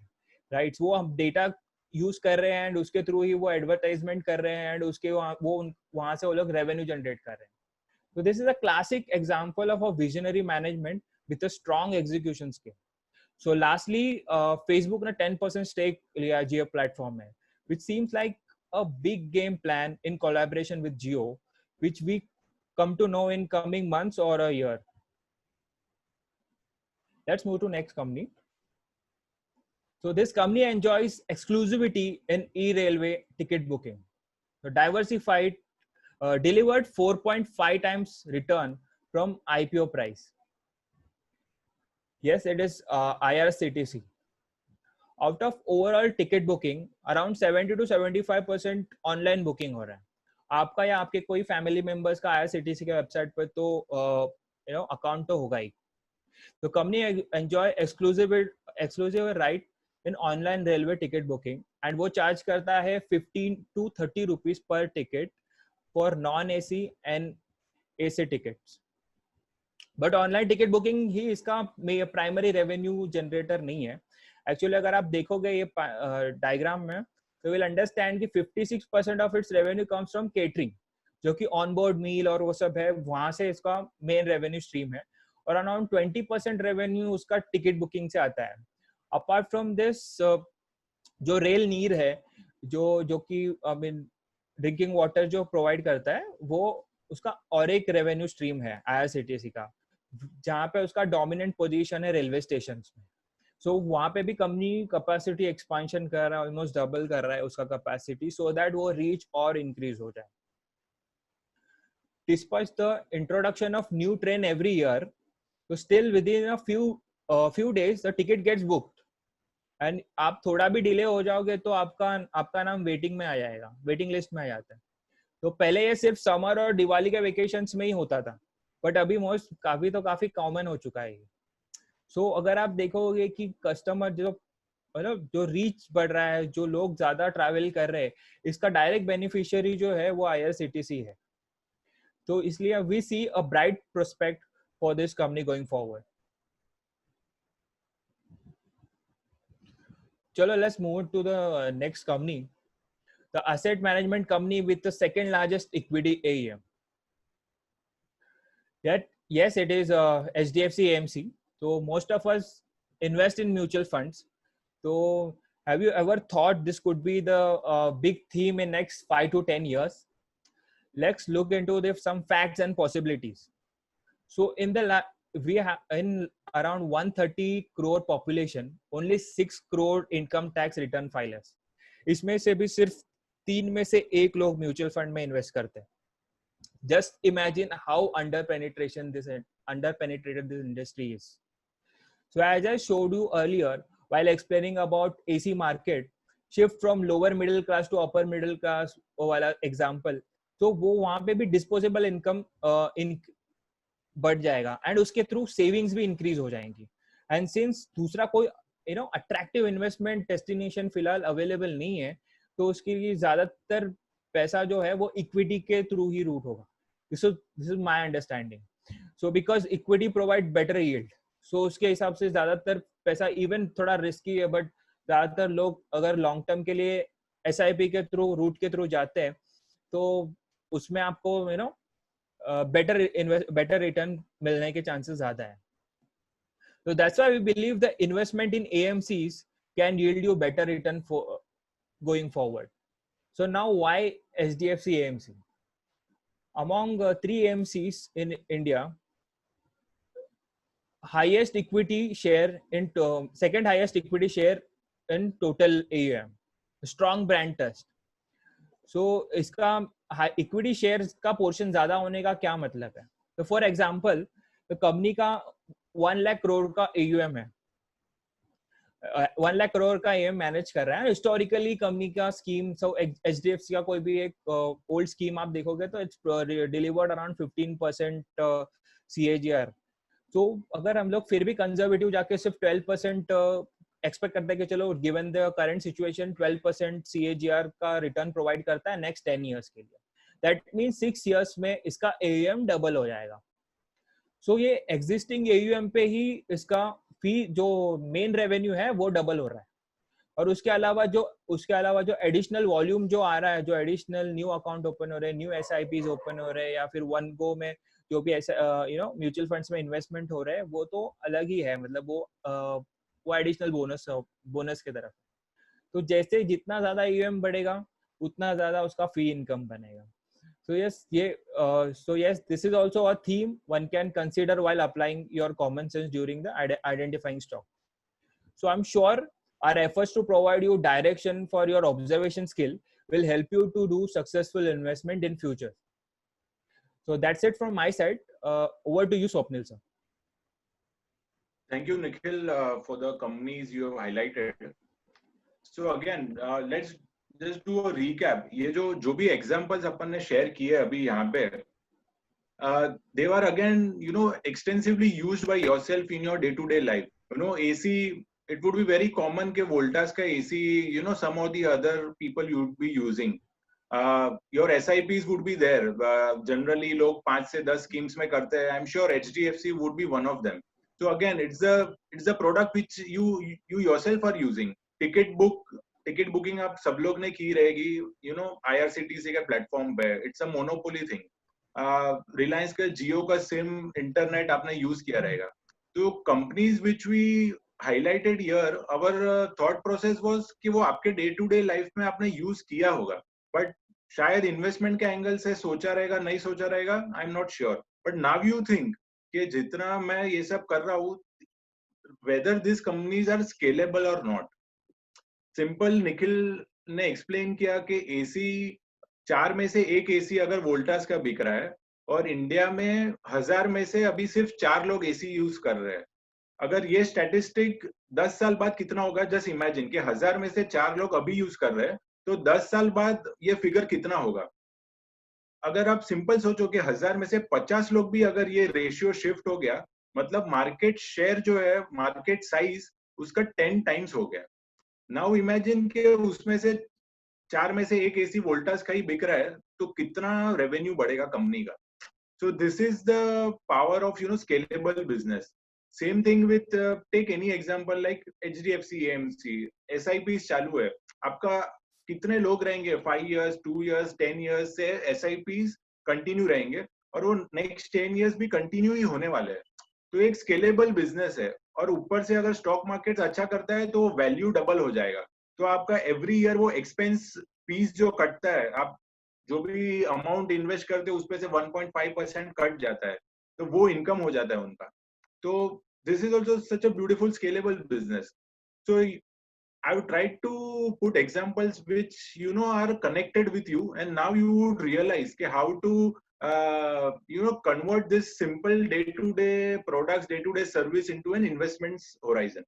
राइट. वो हम डेटा यूज कर रहे हैं एंड उसके थ्रू ही वो एडवर्टाइजमेंट कर रहे हैं एंड उसके वहां से वो लोग रेवेन्यू जनरेट कर रहे हैं. तो this is a classic example of a visionary management with a strong execution skill. So lastly Facebook ने 10% स्टेक लिया जियो प्लेटफॉर्म में, which seems like a big game plan in collaboration with Jio, which we come to know in coming months or a year. Let's move to next company. So this company enjoys exclusivity in e-railway ticket booking. So diversified, delivered 4.5 times return from IPO price. Yes, it is IRCTC. Out of overall ticket booking, around 70 to 75% online booking हो रहा है. आपका या आपके कोई family members का IRCTC के website पर तो अकाउंट तो होगा ही. तो company enjoy exclusive right in online railway ticket booking and वो चार्ज करता है 15 to 30 rupees per ticket for non AC and AC tickets. But online ticket booking ही इसका प्राइमरी रेवेन्यू जनरेटर नहीं है. एक्चुअली अगर आप देखोगे ये डायग्राम में, तो विल अंडरस्टैंड कि 56% of its revenue comes from catering, जो कि ऑन बोर्ड मील और वो सब है, वहां से इसका मेन रेवेन्यू स्ट्रीम है. और अराउंड 20% रेवेन्यू उसका टिकट बुकिंग से आता है. अपार्ट फ्रॉम दिस, जो रेल नीर है, जो कि आई मीन ड्रिंकिंग वाटर जो प्रोवाइड करता है, वो उसका और एक रेवेन्यू स्ट्रीम है IRCTC का, जहाँ पे उसका डोमिनेंट पोजीशन है रेलवे स्टेशन में. सो वहां पे भी कंपनी कैपेसिटी एक्सपेंशन कर रहा है, ऑलमोस्ट डबल कर रहा है उसका कैपेसिटी, सो दैट वो रीच और इंक्रीज हो जाए. Despite the introduction of new train every year, तो still within a few days the ticket gets booked and आप थोड़ा भी डिले हो जाओगे तो आपका नाम वेटिंग में आ जाएगा, वेटिंग लिस्ट में आ जाता है. तो पहले ये सिर्फ समर और दिवाली के वेकेशंस में ही होता था, बट अभी काफी कॉमन हो चुका है. सो अगर आप देखोगे कि कस्टमर जो रीच बढ़ रहा है, जो लोग ज्यादा ट्रैवल कर रहे हैं, इसका डायरेक्ट बेनिफिशियरी जो है वो IRCTC है. तो इसलिए we see a bright prospect for this company going forward. Chalo, let's move to the next company, the asset management company with the second largest equity AUM. That yes, it is HDFC AMC. So most of us invest in mutual funds. So have you ever thought this could be the big theme in next 5 to 10 years? Let's look into some facts and possibilities. So we have in around 130 crore population, only 6 crore income tax return filers. इसमें से भी सिर्फ 3 में से 1 लोग mutual fund में invest करते हैं. Just imagine how underpenetrated this industry is. So as I showed you earlier while explaining about AC market, shift from lower middle class to upper middle class वाला example, तो वो वहाँ पे भी disposable income बढ़ जाएगा and उसके through savings भी increase हो जाएंगी. And since दूसरा कोई attractive investment destination फिलहाल available नहीं है, तो उसकी ज्यादातर पैसा जो है वो इक्विटी के थ्रू ही रूट होगा. This is my understanding. So because equity provide better yield, so उसके हिसाब से ज्यादातर पैसा even थोड़ा risky है, but ज्यादातर लोग अगर long term के लिए SIP के थ्रू रूट के थ्रू जाते हैं, तो उसमें आपको better return मिलने के chances ज्यादा है. So that's why we believe the investment in AMCs can yield you better return for going forward. So now why HDFC AMC? Among 3 AMCs in India, highest equity share second highest equity share in total AUM, strong brand trust. So इसका equity shares का portion ज़्यादा होने का क्या मतलब है? So for example, the company का 1 lakh crore का AUM है, 1 lakh crore का AUM मैनेज कर रहा है. हिस्टोरिकली कंपनी का स्कीम, सो HDFC का कोई भी एक ओल्ड स्कीम आप देखोगे तो इट्स डिलीवर्ड अराउंड 15% CAGR. तो अगर हम लोग फिर भी कंजर्वेटिव जाके सिर्फ 12% एक्सपेक्ट करते हैं कि चलो given the current situation 12% CAGR का रिटर्न प्रोवाइड करता है नेक्स्ट 10 इयर्स के लिए, दैट मीन्स 6 इयर्स में इसका AUM डबल हो जाएगा. सो ये एग्जिस्टिंग AUM पे ही इसका फी जो मेन रेवेन्यू है वो डबल हो रहा है. और उसके अलावा जो एडिशनल वॉल्यूम जो आ रहा है, जो एडिशनल न्यू अकाउंट ओपन हो रहे हैं, न्यू SIPs ओपन हो रहे हैं, या फिर वन गो में जो भी ऐसा म्यूचुअल फंड्स में इन्वेस्टमेंट हो रहे हैं, वो तो अलग ही है. मतलब वो एडिशनल बोनस की तरफ. तो जैसे जितना ज्यादा AUM बढ़ेगा उतना ज्यादा उसका फी इनकम बनेगा. So yes, this is also a theme one can consider while applying your common sense during the identifying stock. So I'm sure our efforts to provide you direction for your observation skill will help you to do successful investment in future. So that's it from my side. Over to you, Swapnil sir. Thank you, Nikhil, for the companies you have highlighted. So again, let's just do a recap. ये जो भी examples अपन ने share किए अभी यहाँ पे, they were again, extensively used by yourself in your day-to-day life. AC, it would be very common कि Voltas का AC, some of the other people you would be using. Your SIPs would be there. Generally, लोग 5 से 10 schemes में करते हैं. I'm sure HDFC would be one of them. So again, it's a product which you yourself are using. Ticket booking आप सब लोग ने की रहेगी, IRCTC के प्लेटफॉर्म पे. It's a monopoly thing. Reliance का जियो का सिम इंटरनेट आपने यूज किया रहेगा. तो companies which we highlighted here, our thought process was कि वो आपके डे टू डे लाइफ में आपने यूज किया होगा, बट शायद इन्वेस्टमेंट के एंगल से सोचा रहेगा, नहीं सोचा रहेगा, I am not sure. But now you think कि जितना मैं ये सब कर रहा हूँ, whether these companies are scalable or not. Simple Nikhil ने एक्सप्लेन किया कि AC 4 में से 1 AC अगर वोल्टास का बिक रहा है और इंडिया में 1000 में से अभी सिर्फ 4 लोग AC यूज कर रहे हैं. अगर ये स्टैटिस्टिक 10 साल बाद कितना होगा, जस्ट इमेजिन कि 1000 में से 4 लोग अभी यूज कर रहे हैं, तो 10 साल बाद ये फिगर कितना होगा. अगर आप सिंपल सोचो कि 1000 में से 50 लोग भी अगर ये रेशियो शिफ्ट हो गया, मतलब मार्केट शेयर जो है, मार्केट साइज उसका 10 टाइम्स हो गया. नाउ इमेजिन कि उसमें से 4 में से 1 AC वोल्टास का ही बिक रहा है, तो कितना रेवेन्यू बढ़ेगा कंपनी का. So this is the power of scalable business. Same thing with take any example like HDFC AMC, SIPs चालू है, आपका कितने लोग रहेंगे 5 years 2 years 10 years से SIPs कंटिन्यू रहेंगे और वो नेक्स्ट 10 years भी कंटिन्यू ही होने वाले हैं. तो एक स्केलेबल बिजनेस है और ऊपर से अगर स्टॉक मार्केट अच्छा करता है तो वैल्यू डबल हो जाएगा. तो आपका एवरी ईयर वो एक्सपेंस फीस जो कटता है, आप जो भी अमाउंट इन्वेस्ट करते हैं उसपे से 1.5% कट जाता है, तो वो इनकम हो जाता है उनका. तो this is also such a beautiful scalable business. So I would try to put examples which are connected with you, and now you would realize how to convert this simple day-to-day products, day-to-day service into an investments horizon.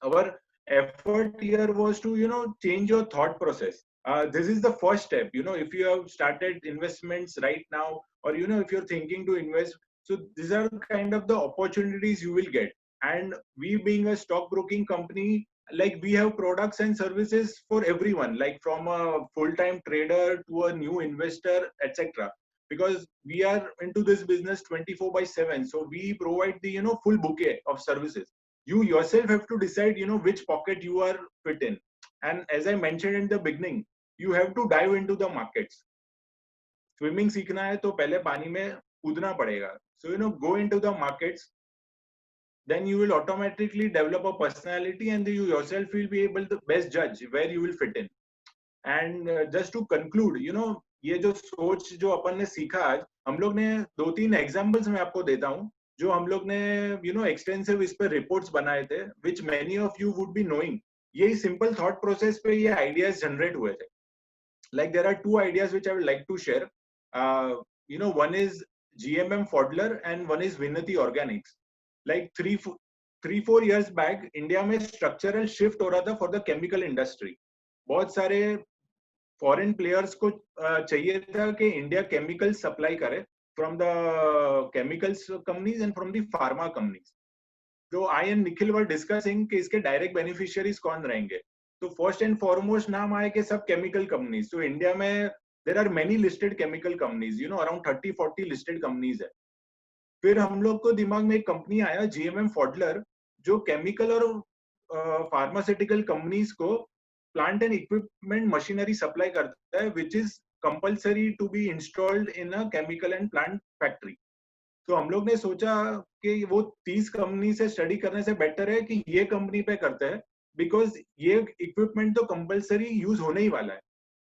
Our effort here was to change your thought process. This is the first step. If you have started investments right now, or if you're thinking to invest, so these are kind of the opportunities you will get. And we being a stockbroking company, like we have products and services for everyone, like from a full-time trader to a new investor, etc. Because we are into this business 24/7, so we provide the full bouquet of services. You yourself have to decide which pocket you are fit in. And as I mentioned in the beginning, you have to dive into the markets. Swimming सीखना है तो पहले पानी में कूदना पड़ेगा. So go into the markets, then you will automatically develop a personality and you yourself will be able to best judge where you will fit in. And just to conclude, ये जो सोच जो अपन ने सीखा आज, हम लोग ने 2-3 एग्जांपल्स मैं आपको देता हूँ जो हम लोग ने एक्सटेंसिव इस पे रिपोर्ट्स बनाए थे, which many of you would be knowing. यही सिंपल थॉट प्रोसेस पे ये आइडियाज जनरेट हुए थे. Like there are 2 ideas which I would like to share. One is GMM Pfaudler and one is Vinati Organics. Like 3-4 years back, India में structural shift हो रहा था for the chemical industry. बहुत सारे foreign players को चाहिए था कि इंडिया केमिकल सप्लाई करे from the chemicals companies and from the pharma companies. तो आई एंड निखिल वर डिस्कसिंग कि इसके डायरेक्ट बेनिफिशियरीज कौन रहेंगे. तो फर्स्ट एंड फॉरमोस्ट नाम आए कि सब केमिकल कंपनीज. तो इंडिया में there are many listed chemical companies, around 30-40 listed companies है. फिर हम लोग को दिमाग में एक कंपनी आया जीएमएम फॉडलर, जो केमिकल और फार्मास्यूटिकल कंपनीज को plant and equipment machinery supply करता है, which is compulsory to be installed in a chemical and plant factory. तो हम लोग ने सोचा कि वो 30 कंपनी से स्टडी करने से बेटर है कि ये कंपनी पे करते हैं, बिकॉज ये इक्विपमेंट तो कंपल्सरी यूज होने ही वाला है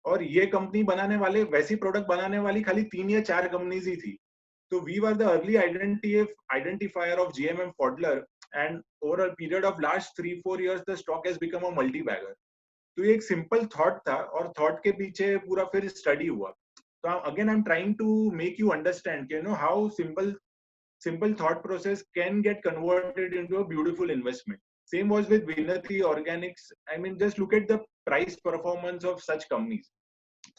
और ये कंपनी बनाने वाले, वैसी प्रोडक्ट बनाने वाली खाली 3 या 4 कंपनीज ही थी. So we were the early identifier of GMM Pfaudler, and over a period of last 3-4 years, the stock has become a multi-bagger. तो ये एक सिंपल थॉट था और थॉट के पीछे पूरा फिर स्टडी हुआ. तो again I am trying to make you understand कि how simple thought process can get converted into a beautiful investment. Same was with Vinati Organics. I mean, just look at the price performance of such companies.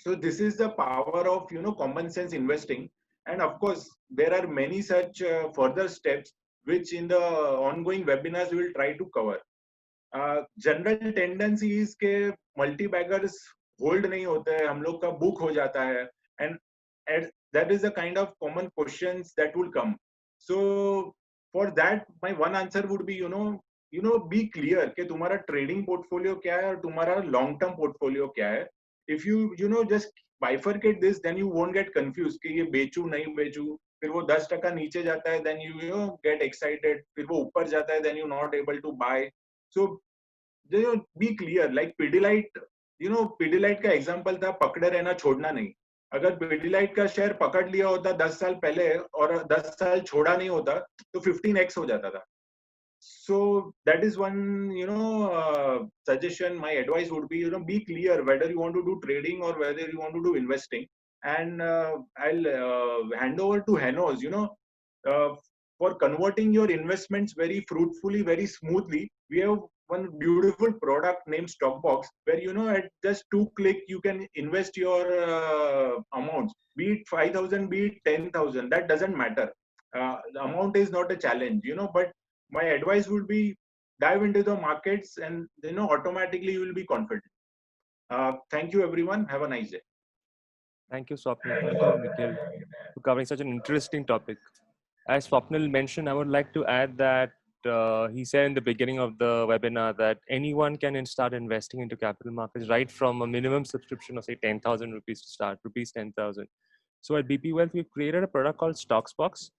So this is the power of common sense investing. And of course, there are many such further steps which in the ongoing webinars we will try to cover. General tendency is के multi baggers hold नहीं होते हैं, हम लोग का book हो जाता है, and that is the kind of common questions that will come. So for that, my one answer would be be clear कि तुम्हारा trading portfolio क्या है और तुम्हारा long term portfolio क्या है. If you just bifurcate this, then you won't get confused कि ये बेचूं नहीं बेचूं. फिर वो 10% नीचे जाता है, then you get excited. फिर वो ऊपर जाता है, then you're not able to buy. So be clear. Like Pidilite, Pidilite का example था पकड़े रहना छोड़ना नहीं. अगर Pidilite का शेयर पकड़ लिया होता 10 साल पहले और 10 साल छोड़ा नहीं होता तो 15x हो जाता था. So that is one suggestion. My advice would be be clear whether you want to do trading or whether you want to do investing. And I'll hand over to Henos for converting your investments very fruitfully, very smoothly. We have one beautiful product named Stockbox, where at just 2 clicks you can invest your amounts, be it 5,000, be it 10,000. That doesn't matter. The amount is not a challenge, but my advice would be dive into the markets and automatically you will be confident. Thank you everyone. Have a nice day. Thank you, Swapnil. Thank you, Nikhil, for covering such an interesting topic. As Swapnil mentioned, I would like to add that he said in the beginning of the webinar that anyone can start investing into capital markets right from a minimum subscription of say 10,000 rupees to start, rupees 10,000. So at BP Wealth, we've created a product called Stocksbox.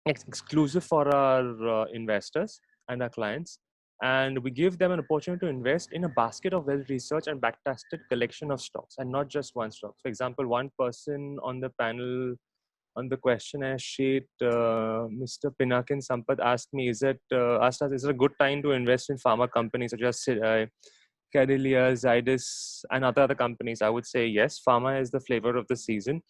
It's exclusive for our investors and our clients. And we give them an opportunity to invest in a basket of well-researched and back-tested collection of stocks and not just one stock. For example, one person on the panel on the questionnaire sheet, Mr. Pinakin Sampath asked me, asked us, is it a good time to invest in pharma companies such as Cadelia, Zydus, and other companies? I would say yes, pharma is the flavor of the season.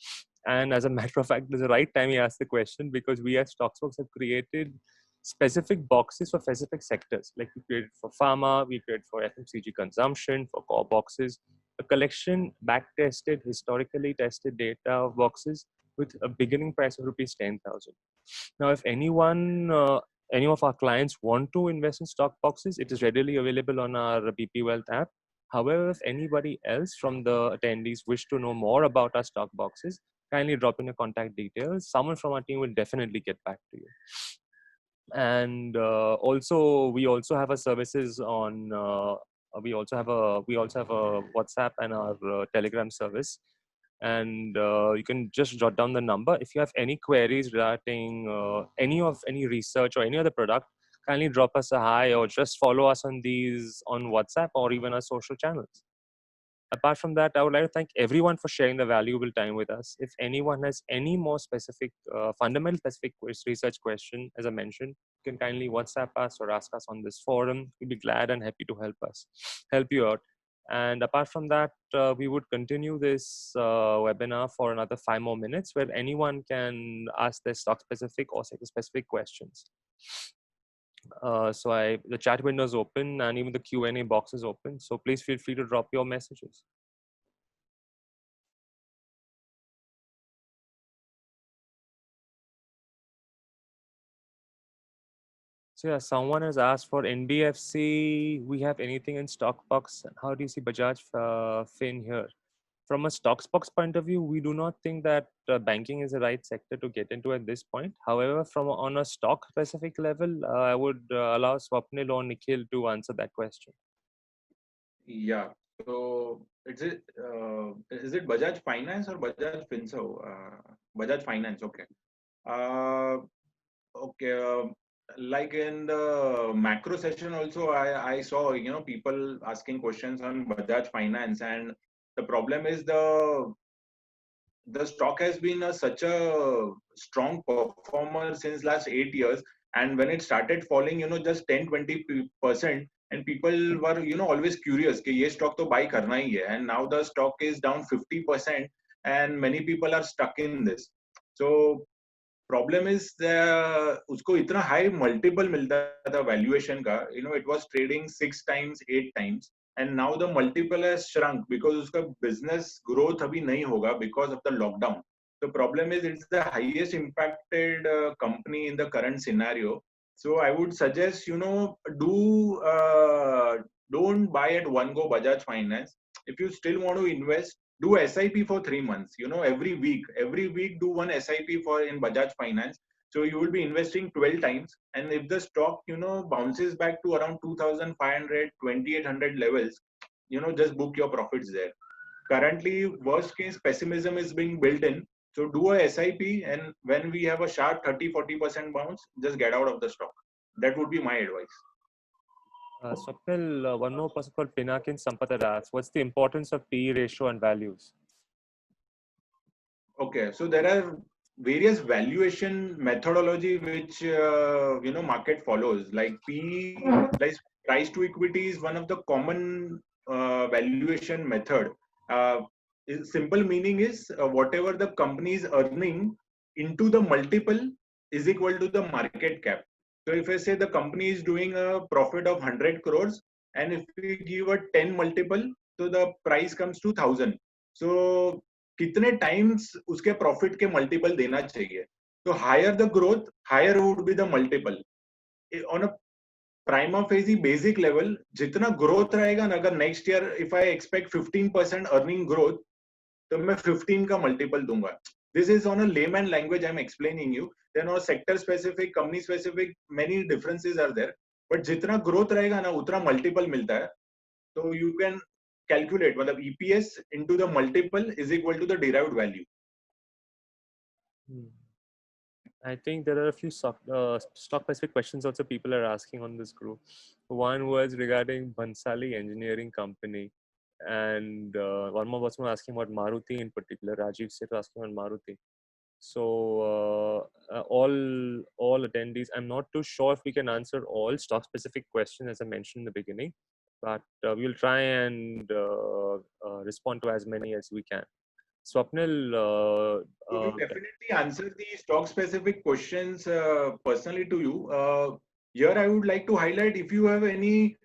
And as a matter of fact, it's the right time he asked the question because we at Stocksbox have created specific boxes for specific sectors. Like we created for pharma, we created for FMCG consumption, for core boxes, a collection back-tested, historically tested data of boxes with a beginning price of rupees 10,000. Now, if anyone, any of our clients want to invest in stock boxes, it is readily available on our BP Wealth app. However, if anybody else from the attendees wish to know more about our stock boxes, kindly drop in your contact details. Someone from our team will definitely get back to you. And also, we also have our services on. We also have a WhatsApp and our Telegram service. And you can just jot down the number. If you have any queries regarding any research or any other product, kindly drop us a hi or just follow us on WhatsApp or even our social channels. Apart from that, I would like to thank everyone for sharing the valuable time with us. If anyone has any more specific, fundamental specific research question, as I mentioned, you can kindly WhatsApp us or ask us on this forum. We'll be glad and happy to help you out. And apart from that, we would continue this webinar for another 5 more minutes where anyone can ask their stock specific or sector specific questions. So the chat window is open and even the Q&A box is open. So please feel free to drop your messages. So yeah, someone has asked for NBFC. We have anything in Stockbox? How do you see Bajaj Fin here? From a Stocksbox point of view, we do not think that banking is the right sector to get into at this point. However, on a stock specific level, I would allow Swapnil or Nikhil to answer that question. Yeah. So is it Bajaj Finance or Bajaj Finserv? Bajaj Finance. Okay. Okay. Like in the macro session also, I saw people asking questions on Bajaj Finance, and the problem is the stock has been such a strong performer since last 8 years, and when it started falling just 10-20%, and people were always curious कि ये stock तो buy करना ही है, and now the stock is down 50% and many people are stuck in this. So problem is उसको इतना high multiple मिलता था valuation का, it was trading 6 times 8 times, and now the multiple has shrunk because उसका business growth अभी नहीं होगा because of the lockdown. The problem is it's the highest impacted company in the current scenario. So I would suggest don't buy at one go Bajaj Finance. If you still want to invest, do SIP for 3 months. Every week do one SIP in Bajaj Finance. So you will be investing 12 times, and if the stock bounces back to around 2,500 2,800 levels, just book your profits there. Currently, worst case pessimism is being built in, so do a SIP, and when we have a sharp 30-40% bounce, just get out of the stock. That would be my advice. Swapnil, one more person called Pinakin Sampath had asked, what's the importance of PE ratio and values? Okay, so there are various valuation methodology which market follows. Like PE, like price to equity, is one of the common valuation method. Simple meaning is whatever the company is earning into the multiple is equal to the market cap. So if I say the company is doing a profit of 100 crores, and if we give a 10 multiple, so the price comes to 1,000. So कितने times उसके profit के multiple देना चाहिए? So higher the growth, higher would be the multiple. On a prima facie basic level, जितना growth रहेगा ना, अगर next year if I expect 15% earning growth, तो मैं 15 का multiple दूंगा. This is on a layman language I'm explaining you. Then on sector specific, company specific, many differences are there. But जितना growth रहेगा ना उतना multiple मिलता है. So you can calculate मतलब EPS into the multiple is equal to the derived value. I think there are a few stock specific questions also people are asking on this group. One was regarding Bhansali Engineering Company, and one more person was asking about Maruti in particular. Rajiv Seth was asking on Maruti. So all attendees, I'm not too sure if we can answer all stock specific questions as I mentioned in the beginning, but we'll try and respond to as many as we can. Swapnil, We will definitely answer the stock specific questions personally to you. Here I would like to highlight if you have any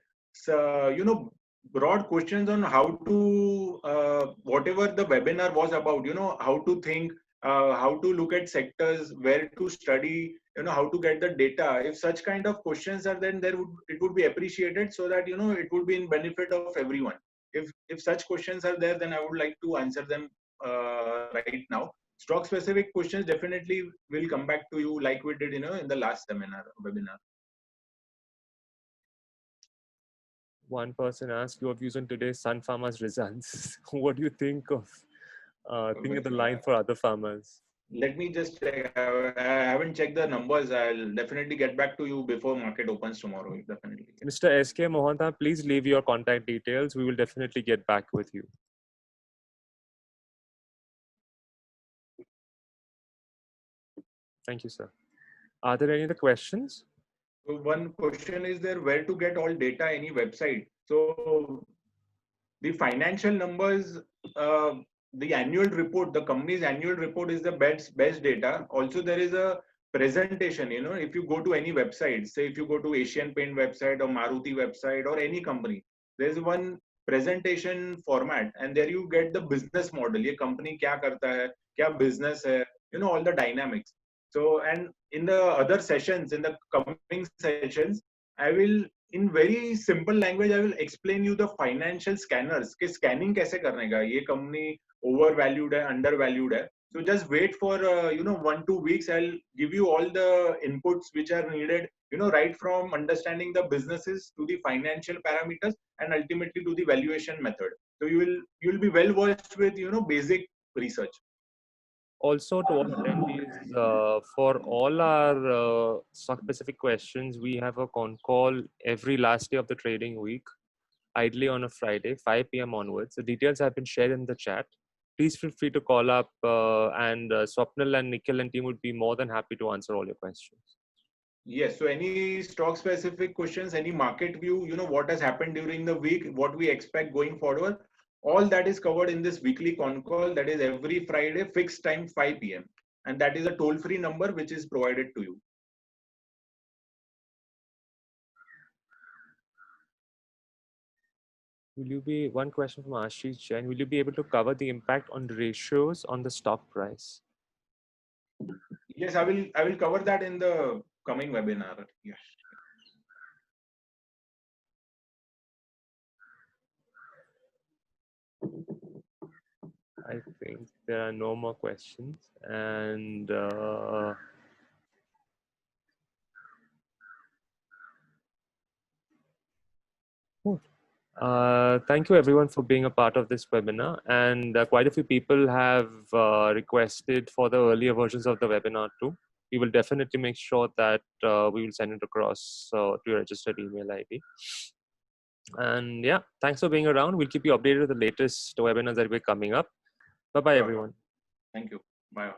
broad questions on how to whatever the webinar was about, how to think, how to look at sectors, where to study, how to get the data. If such kind of questions are then it would be appreciated, so that it would be in benefit of everyone. If such questions are there, then I would like to answer them right now. Stock specific questions definitely will come back to you like we did in the last webinar. One person asked your views on today's Sun Pharma's results. What do you think of the line for other farmers? Let me just check. I haven't checked the numbers. I'll definitely get back to you before market opens tomorrow. Definitely. Mr. S.K. Mohanta, please leave your contact details. We will definitely get back with you. Thank you, sir. Are there any other questions? So one question is there, where to get all data, any website? So the financial numbers, the annual report, the company's annual report is the best data. Also, there is a presentation, if you go to any website, say if you go to Asian Paint website or Maruti website or any company, there's one presentation format, and there you get the business model. Ye company kya karta hai, kya business hai, all the dynamics. So, and in the other sessions, in the coming sessions, I will, in very simple language, I will explain you the financial scanners. कि scanning कैसे करने का, ये company overvalued है, undervalued है. So just wait for 1-2 weeks. I'll give you all the inputs which are needed. Right from understanding the businesses to the financial parameters and ultimately to the valuation method. So you'll be well versed with basic research. Also, to all attendees, for all our stock-specific questions, we have a con call every last day of the trading week, ideally on a Friday, 5 p.m. onwards. The details have been shared in the chat. Please feel free to call up, and Swapnil and Nikhil and team would be more than happy to answer all your questions. Yes. So any stock-specific questions, any market view, what has happened during the week, what we expect going forward, all that is covered in this weekly con call. That is every Friday, fixed time, 5 p.m. And that is a toll-free number which is provided to you. One question from Ashish Jain, will you be able to cover the impact on ratios on the stock price? Yes, I will cover that in the coming webinar. Yes. I think there are no more questions, and thank you everyone for being a part of this webinar, and quite a few people have requested for the earlier versions of the webinar too. We will definitely make sure that we will send it across to your registered email ID. And yeah, thanks for being around. We'll keep you updated with the latest webinars that we're coming up. Bye-bye, everyone. Thank you. Bye.